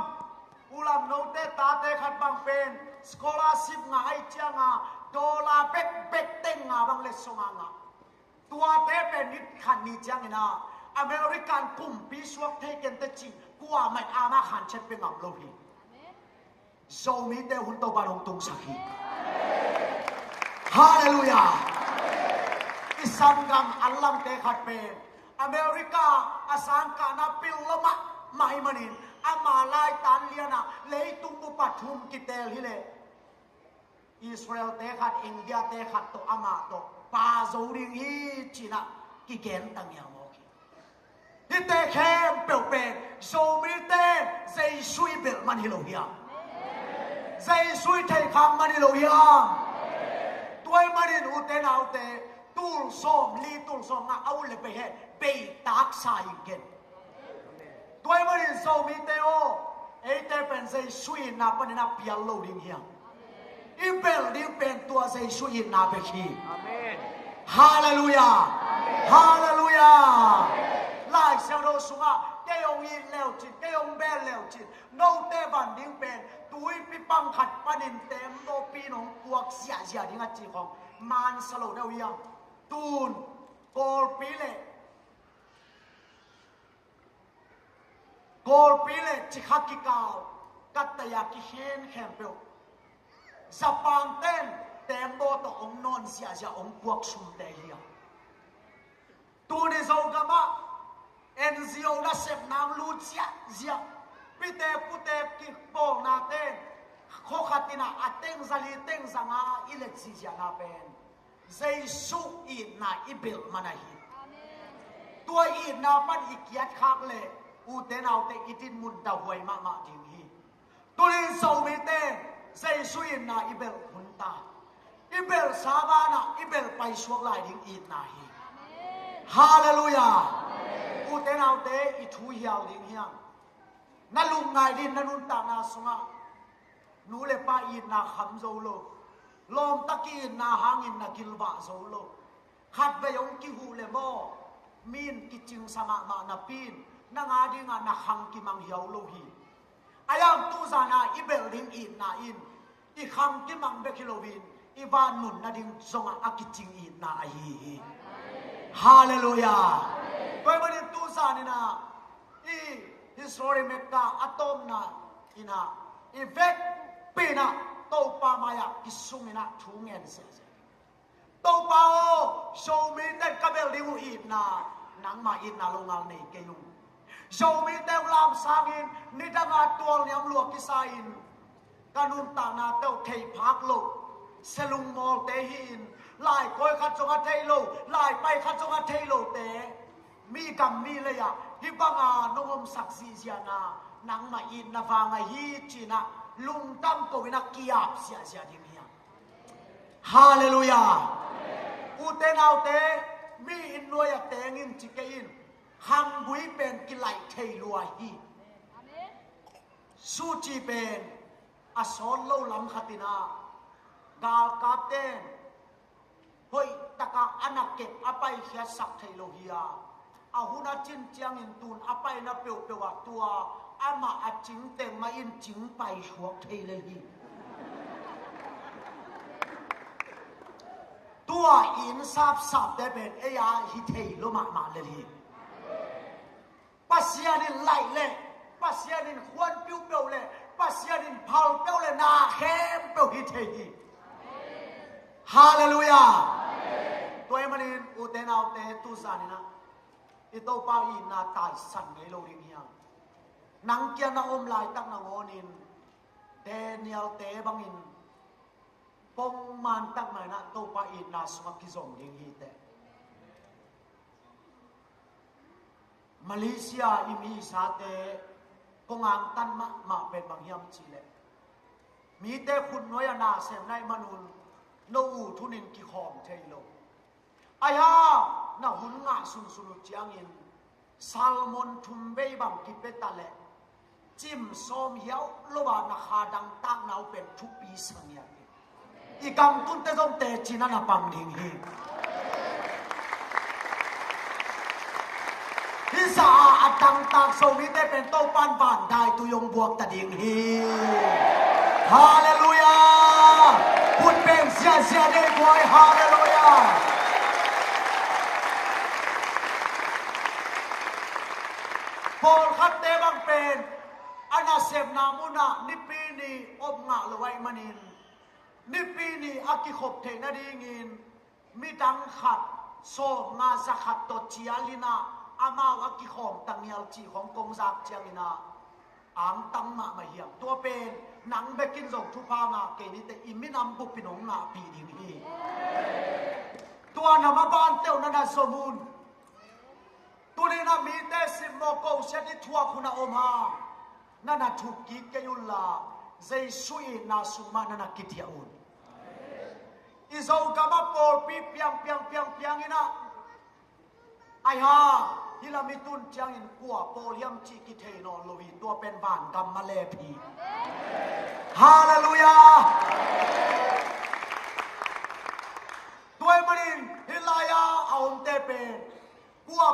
อุลัมโนเตตาเตขัดบังเป็นสกอลาสิบงาไอเจียงาโดลาเบกเต็งงาบังเลสงางาตัวเตเป็นนิดขันนิจังนะอเมริกันกุ่มปีสวกเทกันเตจิกัวไม่อามาขันเช็ดเป็นงามโลหิโซมีเตหุ่นโตบาลงตุงสักฮีฮาเลลูยาอิสังกังอัลลัมเตขัดเป็นอเมริกาอาสังกานาปิลละมะไม่มันินอามาลายตันเลียนะเลยตุงบุปัทุมกิเตลฮิเลอิสราเอลเตขัดอินเดียเตขัดโตอามาโตปาโซริงฮีจีน่ากิเกนตังยามอกีนี่เตเข้มเปลวเป็นโซมิเตใจซุยเบลมันฮิโลฮิอาใจซุยไทยคำมันฮิโลฮิอาตัวมันอินอุเตนเอาเตตูลโซมลีตูลโซมนะเอาเลยไปเฮเบตักสายเกนตัวมันอินโซมิเตโอเอเตเป็นใจซุยนับปนินับเปียโลดิงฮิอาอีเบลดิเป็นตัวใจซุยนับเบคีฮาเลลูยาฮาเลลูยาลายเซลโดสุงะเกยองอินเลวจิตเกยองเบลเลวจิตโนเตบันดิงเป็นตุยปิปังขัดปนินเต็มโดปีนองพวกเสียดิงะจีของมันสโลเดวิยังตูนโกลปีเลจิคักกิกาวกัตยากิเฮนแคมเปลสปานเต้นเต็มโบตองนอนเสียองพวกชุมเดียตูนิโซกามะเอ็นซีโอนาเซฟนางลูเซียพิเตปุเตกิโปนาเต้นโคขัตินาอัตเต็งซาลีเต็งสังอาอิเล็กซิเซียนาเป็นเจสุอินนาอิเบลมานาฮีตัวอินนามันอิเกียดคักเลยอูเตนเอาเตอิตินมุนตะหวยมาดิงฮีตัวนี้โซมิเตเจสุอินนาอิเบลหุนตาอิเบลซาบานาอิเบลไปสวกลายดิงอินนาฮีฮาเลลูยาอูเตนเอาเตอิทูเฮียวดิงเฮียนั่นลุงไงดินนั่นนุนตานาสุงะนูเลปาอินนาคำโซโลลมตะกีนนาหางอินนากิลบะโซโลขัดไปยงกิหูเลโมมีนกิจิงสมามานาปีนนางาดิงานาขังกิมังเฮียวโลฮีอายังตูซานาอิเบลดิงอินนาอินอีขังกิมังเบคิโลวินอีวานนุนนาดิงซงอากิจิงอินนาฮีฮาเลลูยาไปวันนี้ตูซานินาอีฮิสโตรีเมกาอะตอมนาอินาอีเวกปีนาโตปามายากิสุมินาทูเงินเสียโตปาโอโชมีเตกเบลดิวอินนานังมาอินนาลงอัลเนเกยุงโชมีเตลามสางินนิดังอาตัวเลี้ยงลวกกิสาอินกานุนตานาเตลเทพักโลเซลุงมอลเตหินลายคอยขัดจงอาเทโลลายไปขัดจงอาเทโลเตมีกัมมีเลยอะฮิบังอาโนมสักซีเซียนานังมาอินนาฟางาฮีจีนะลุงตั้มก็วินักกิยาบเสียดิมีฮาเลลูยาอูเตนเอาเตมีอินนวยเตงินจิเกอินฮัมบุยเป็นกิไลเทลัวฮีสูจีเป็น asol lo lam khatina gal kapten hoi taka anak ke apai khia sak thailo hiya ahuna chin chiang in tun apai na peu pewa tua ama aching teng ma in ching pai huak thaile hi tua in sap sap de ben eya hi thailo ma le hi pasianin lai le pasianin khwan piu peu le pasianin phal peu le na khem peu hi thei hi hallelujah toy manin uten autte tu sanina ito pa in na tai san ngai lo ring hiang nang kia na om lai tak na ngonin Daniel te bangin pong man tak mai na to pa in na sunga ki zong ring hi te Malaysia imi sa te kongang tan ma pen bang hiam chile mi te khun noya na sem nai manun no u thunin ki khom thailo aya na hun nga sun sunu chiang in salmon thumbe bang ki petale chim som hiao loba na kha dang tak nau pen thu pi sangya i kam tun te jong te china na pam ding hi hi sa atang tak so mi te pen to pan ban dai tu yong buak ta ding hi hallelujah put pen sia sia de boy hallelujah Paul khat te bang pen ana sem namuna nipini ob nga lawai manin nipini aki khop the na dingin mi dang khat so nga sa khat to chialina ama aki khom tangial chi khom kong zak chiangina ang tam ma ma hiam to pen nang bekin zong thu pa nga ke ni te iminam bu pinong nga pi ding hi to na ma ban teu na somun tulina mi te simmo ko seti thua khuna oma nana thuki kayulla jesu na suma nana kitia un izau kama por pi piang ina ai ha hilamitun chiang in kwa poliam chi ki thei no lowi to pen ban gam ma le phi hallelujah toy manin hilaya aum te pen kwa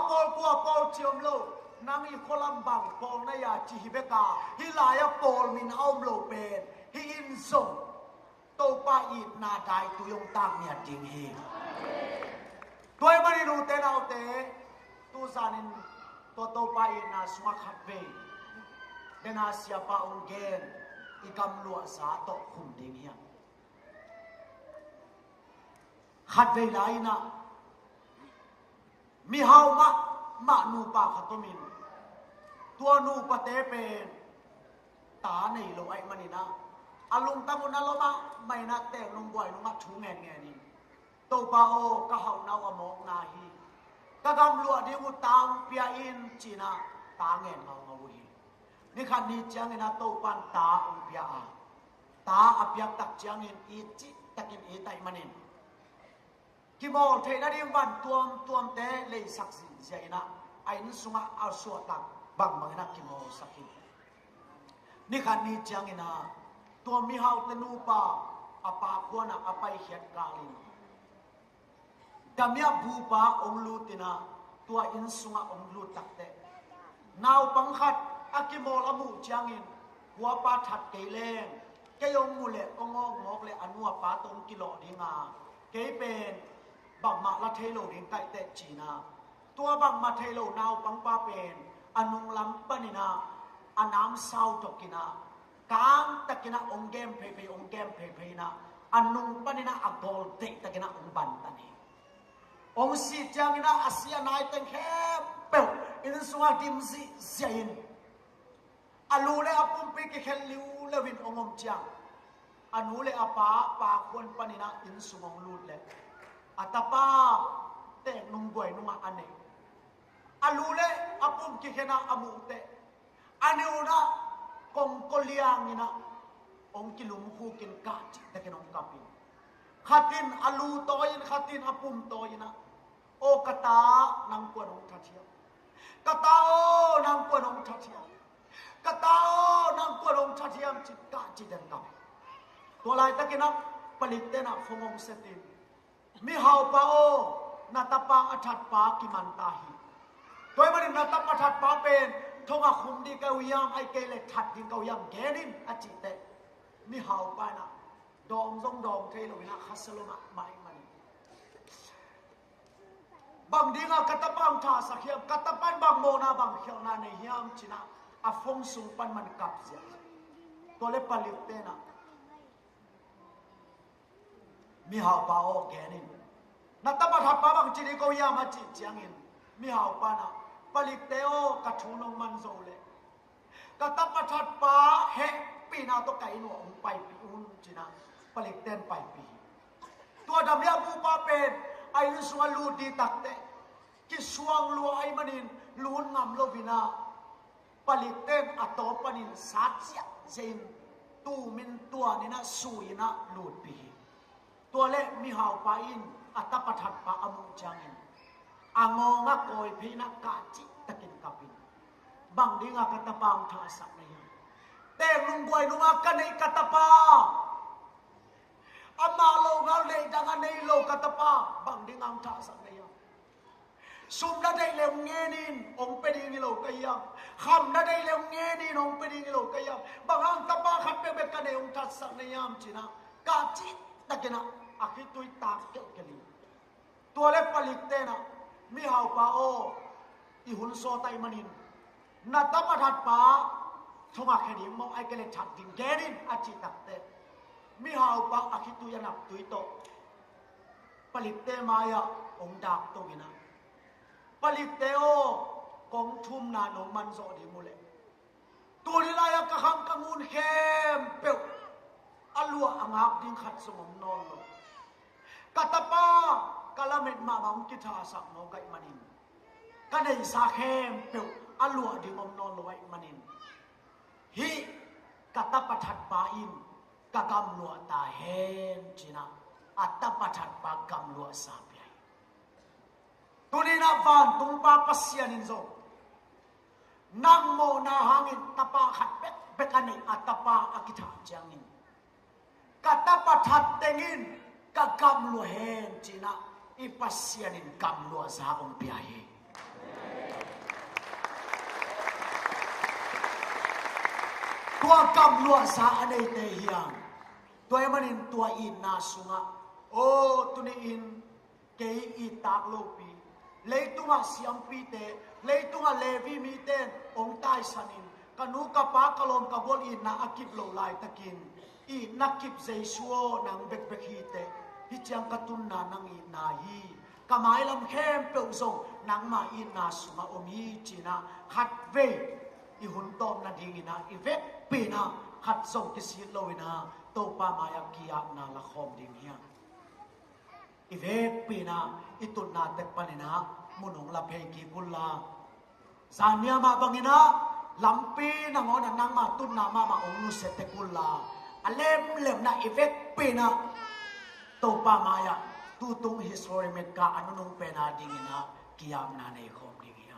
pol chiom lo nang i kolam bang pol na ya chi hibeka hilaya pol min aum lo pen hi in so to pa i na dai tu yong tang nia ding hi toy manin u te na te tu zanin to pa i na sma khat ve dena sia pa un gen i kam lua sa to khum ding hi khat ve lai na mi hau ma nu pa khatomin tua nu pa te pen ta nei lo ai manina alung tamun aloma mai na te nong boy nong ma thu ngen nge ni to pa o ka hau nau amok na hi ka gam lua di u tang pia in china ta ngen ngau ngau hi ni khan ni chang ina to pan ta um pia a ta apyak tak chang in i chi takin e tai manin ki mol the na ding ban tuam te le sak si jaina ain sunga al so tak bang mangina ki mol sakin ni khan ni chang ina to mi hau te nu pa apa khona apai hiat kalin damya bu pa ong lu tina tua in sunga ong lu tak te naw pang khat akimol amu chang in wa pa that ke leng ke yong mu le ong ngok le anua pa tom kilo dinga ke pen bang ma la thelo ring kai te china tua bang ma thelo naw pang pa pen anung lam panina anam sau tokina kam takina ongem pepe na anung panina agol te takina ong ban tani ong si changina asia nai teng khem pe in suwa dim si zain alu le apum pe ke khel liu lewin ongom chang anu le apa pa khon panina in sumong lut le atapa te nung boy nunga ane alule apum ki khena amute aniuna kong koliang ina ong kilum hu kin ka chi ta ken ong kapin khatin alu toin khatin apum toina o kata nang ko ong thachia kata o nang ko ong thachia กตานังตัวลงชัดเยี่ยมจิตกะจิตเด่นกับตัวลายตะกินักผลิตเตนะฟงองเสตินมีหาวปาโอนาตาปาอัฐปากิมันตาฮีตัวมันนาตาปาอัฐปาเป็นทงอาคุมดีเกายังไอเกเลทัดดินเกายังแกนินอจิตเตมีหาวปานะดองซงดองเทโลวินะคัสโลมาไม่มันบางดีงากตาปังท่าสักเฮียมกตาปันบางโมนาบางเฮียนาในเฮียมจินะอาฟงสุงปันมันกับเสียตัวเล็บผลิตเตนะมีหาวปาโอแกนินนัตตาบัดฮับปาบังจีดีก็ยามาจีจียงอินมีหาวปานะผลิตเตโอกระทูนงมันโซเลกตับบัดฮับปาเฮปีนาตัวไก่หนูองไปปีอุนจีนะผลิตเต้นไปปีตัวดำยาบูปาเป็นไอ้สวลูดีตักเตกิสวงลัวไอ้มันินลูนงามโลวินาผลิตเต้นอัตโตปนินสัตย์เจนตูมินตัวนี่นะสุยนะลูดปีตัวเล็กมีหาวปาอินอัตปัฏฐปะอมุจังอินอางงะโกยพีนักกาจิตะกินกับอินบังดิงากตะปางทาสักเนี่ยแต่ลุงบวยลุงอากันในกตะปาอามาโลงาเลดังในโลกตะปาบังดิงามทาสักเนี่ยสุมนาได้เลวเงี้ยนินองไปดีนิโลกยังคำนาได้เลวเงี้ยนินองไปดีนิโลกยังบางอังตะปาขัดเปกันในองทัศน์ในยามจีนะกาจิตะกินะอาคิตุยตาเกี่ยวกันลีตัวเล็บผลิตเตนะมีหาวปาโออีหุ่นโซไตมันินนัตปัฏฐปาทมาแค่นี้มองไอ้เกล็ดฉัดดินแกนินอาจิตักเตมีหาวปาอาคิตุยนับตุยโตผลิตเตมายาองดาบตัวกินะผลิตเตโอกงทุมนานองมันโซดีมุเลตัวนี้ลายกะขังกังุนเข้มเปียวอลัวอังหักดิ้งขัดสมองนอนลงกตาปากะละเม็ดมาบังกิทาสักโนไกมันินกันในสาเข้มเปียวอลัวดิ้งอมนอนลงไว้มันินฮีกตาปัฏฐปาอินกะกำลัวตาเฮมจีนะอัตตปัฏฐปากำลัวสาบใหญ่ตัวนี้นับวันตุงปาปัสยานินโซนังโมนาหางินตาปาขัดเบ็ดกันในอัตตปาอากิทาจางินกตาปัฏฐเตงินกะกำลัวเฮมจีนะอิปัสยานินกำลัวสาองเปียเฮตัวกำลัวสาอันใดเทียงตัวมันอินตัวอินนาสุงะโอ้ตุนีอินเกยอีตากโลปีเลยตุงะเสียมปีเตเลยตุงะเลวีมีเตนองตายสันินกันูกะปากะลมกะบอลอินนาอากิบโลลายตะกินอีนักกิบเจชัวนางเบกเบกฮีเตฮิจังกะตุนนานางอีนาฮีกะไม้ลำเข้มเปียวซงนางมาอินนาสุงะอมีจีนาขัดเวอีหุ่นตอมนาดีงินาอีเวปีนาขัดส่งกิสิโลวินาโตปามายากิยานาละคอมดิงเฮียอีเวปีนาอีตุนนาเตปนินามุนงละเพกีกุลลาสานียมาบังินาลำปีนางอนนางมาตุนนามาองนุเสตกุลลาอเลมเลมนาอีเวปีนาโตปามายาตูตุงฮิสโตริเมกาอนุนงเปนาดิงินากิยามนาในคอมดิงเฮีย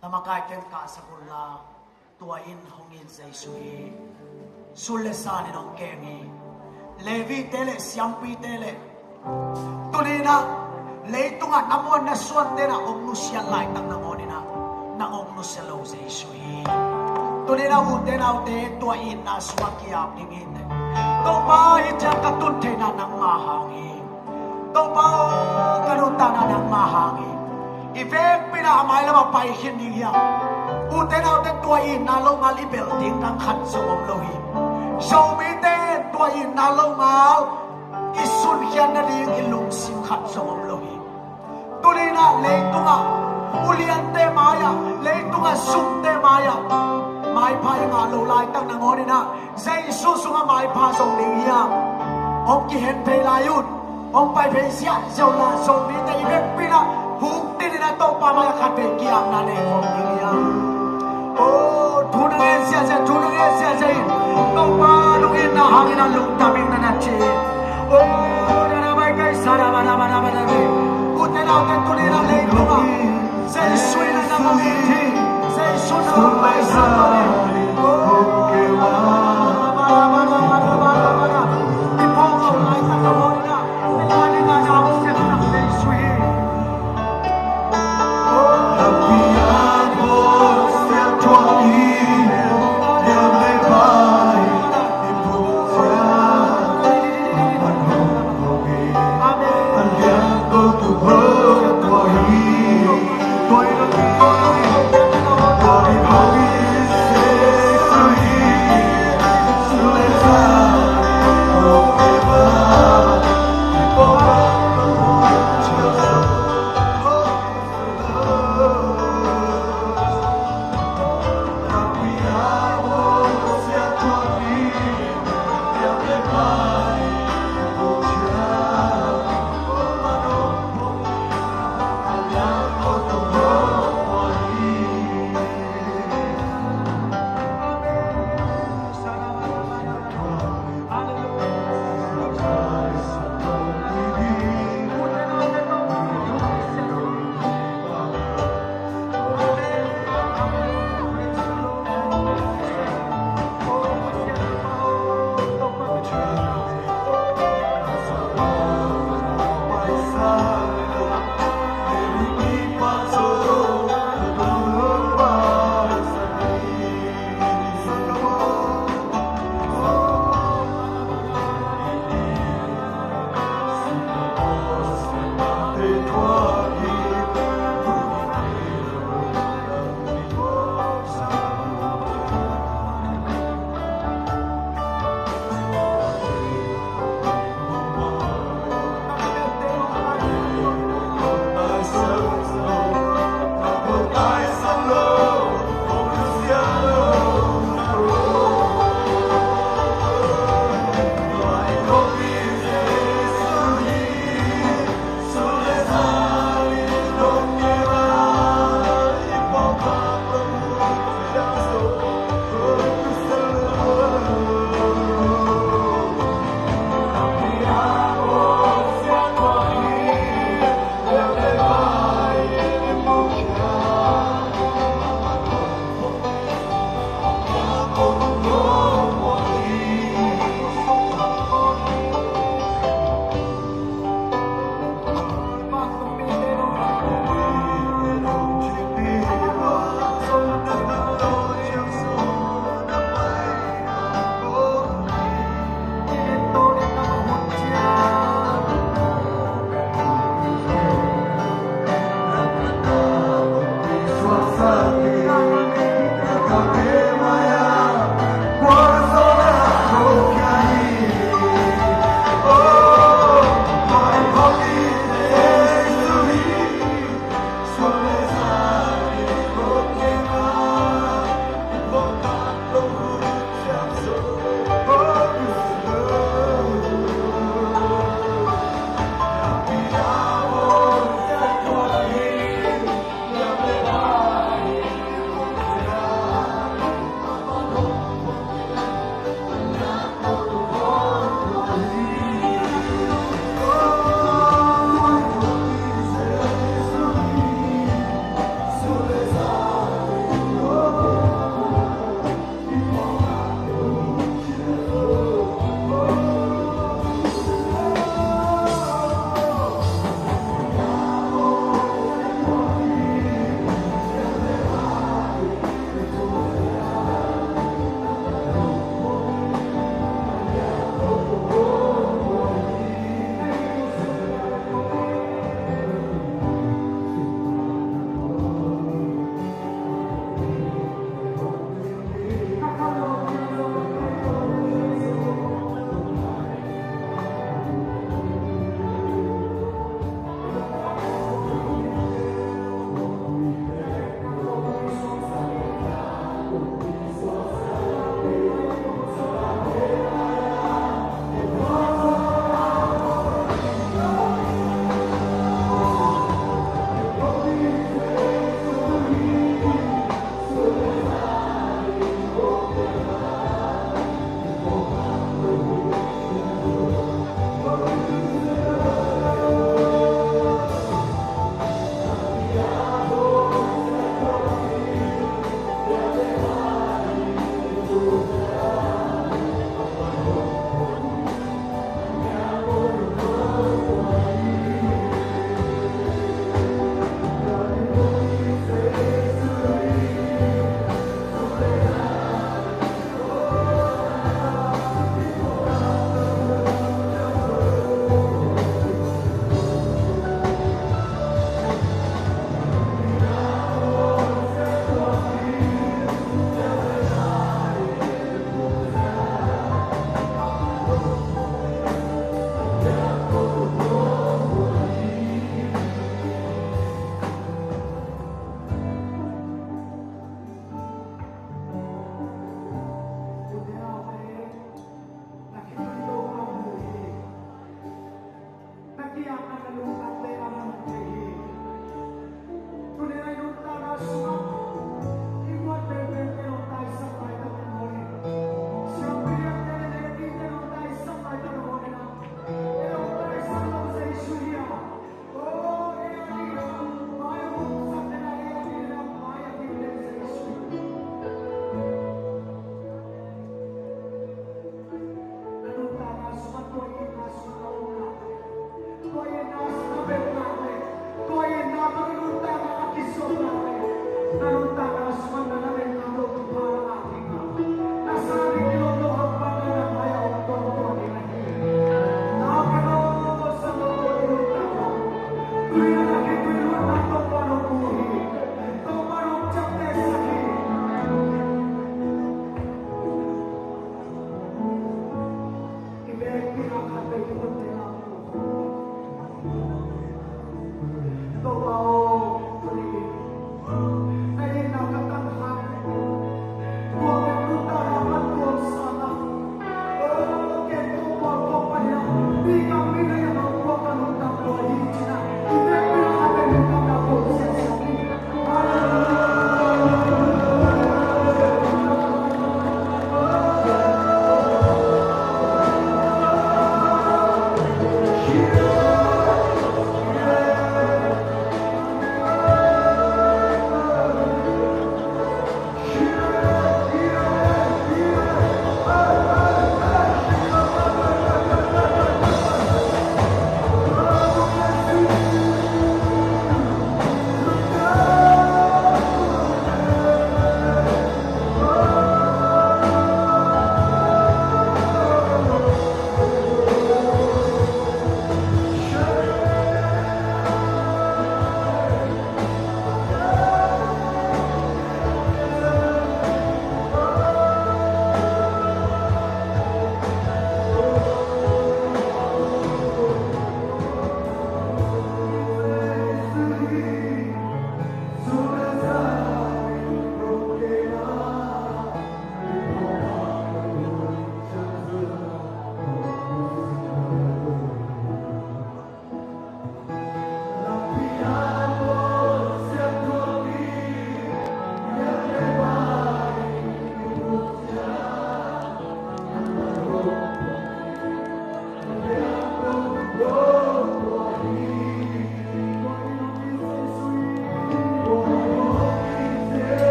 ตมากายเกมกาสกุลลาตัวอินหงอินใจสุยสุเลสานินองเกงีเลวีเตเลสยามปีเตเลตุนีนะเลตุงะน้ำวันนะส่วนเตนะองนุเสียลายตั้งนางอนินะนางองนุเสียโลใจสุยตุนีนะอุเตนะอุเตตัวอินนะสวักยามดิงินตัวป้าอิจกตุนเทนะนางมาหังอิตัวป้ากระดุตานะนางมาหังอิอีเฟกปีนะไม่ละมาไปหินดิงยังอุเตนะอุเตตัวอินนาลงมาลิเบลดิ้งนังขัดสมองโลหิโชมิเตตัวอินนาลงมาอิสุนเขียนนาดิงอิลุงสิมขัดสมองโลหิตุลีนะเลตุงะอุเลียนเตมายาเลตุงะสุมเตมายาไม่พายงาโลลายตั้งนางอนี่นะใจสุสุงะไม่พาส่งดิงเฮียองกิเห็นเพลายุดองไปเพเสียเจ้าลาโชมิเตอีเวกปีนะหุกตินะโตปามายาขัดเปกียมนาเนคอมดิงเฮียโอ้ทุนเงินเสียใจทุนเงินเสียใจต้องมาลุยนะหากินลุกตามิงนันเชโอ้นานาไม่ไกลสาราบานาบานาบานาเบอุตนาอุตตุนีนะเลตุงะเซสุยนะนามุทิเซ Amen.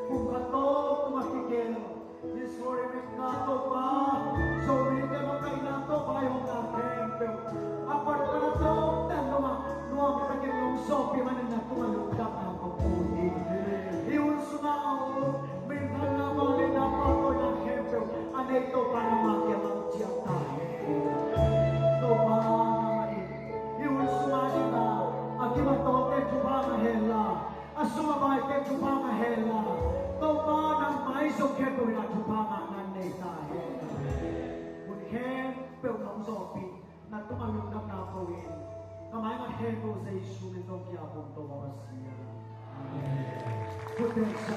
Bukato tumakikelo. This for sopi man na tumalugdap ang pagpuli. Iyon sumao, may nalamang na ako ng hepe, anay to pa namakyan ang tiyata. To ba naman, iyon sumali na, agimatote jubang hela, asumabay te jubang hela, to ba nang maisok hepe na jubang nanay tayo. Mungkin, pero nang sopi, na tumalugdap na ako kamay nga hepo sa isu nitong kiapong to siya. Amen. Puteng sa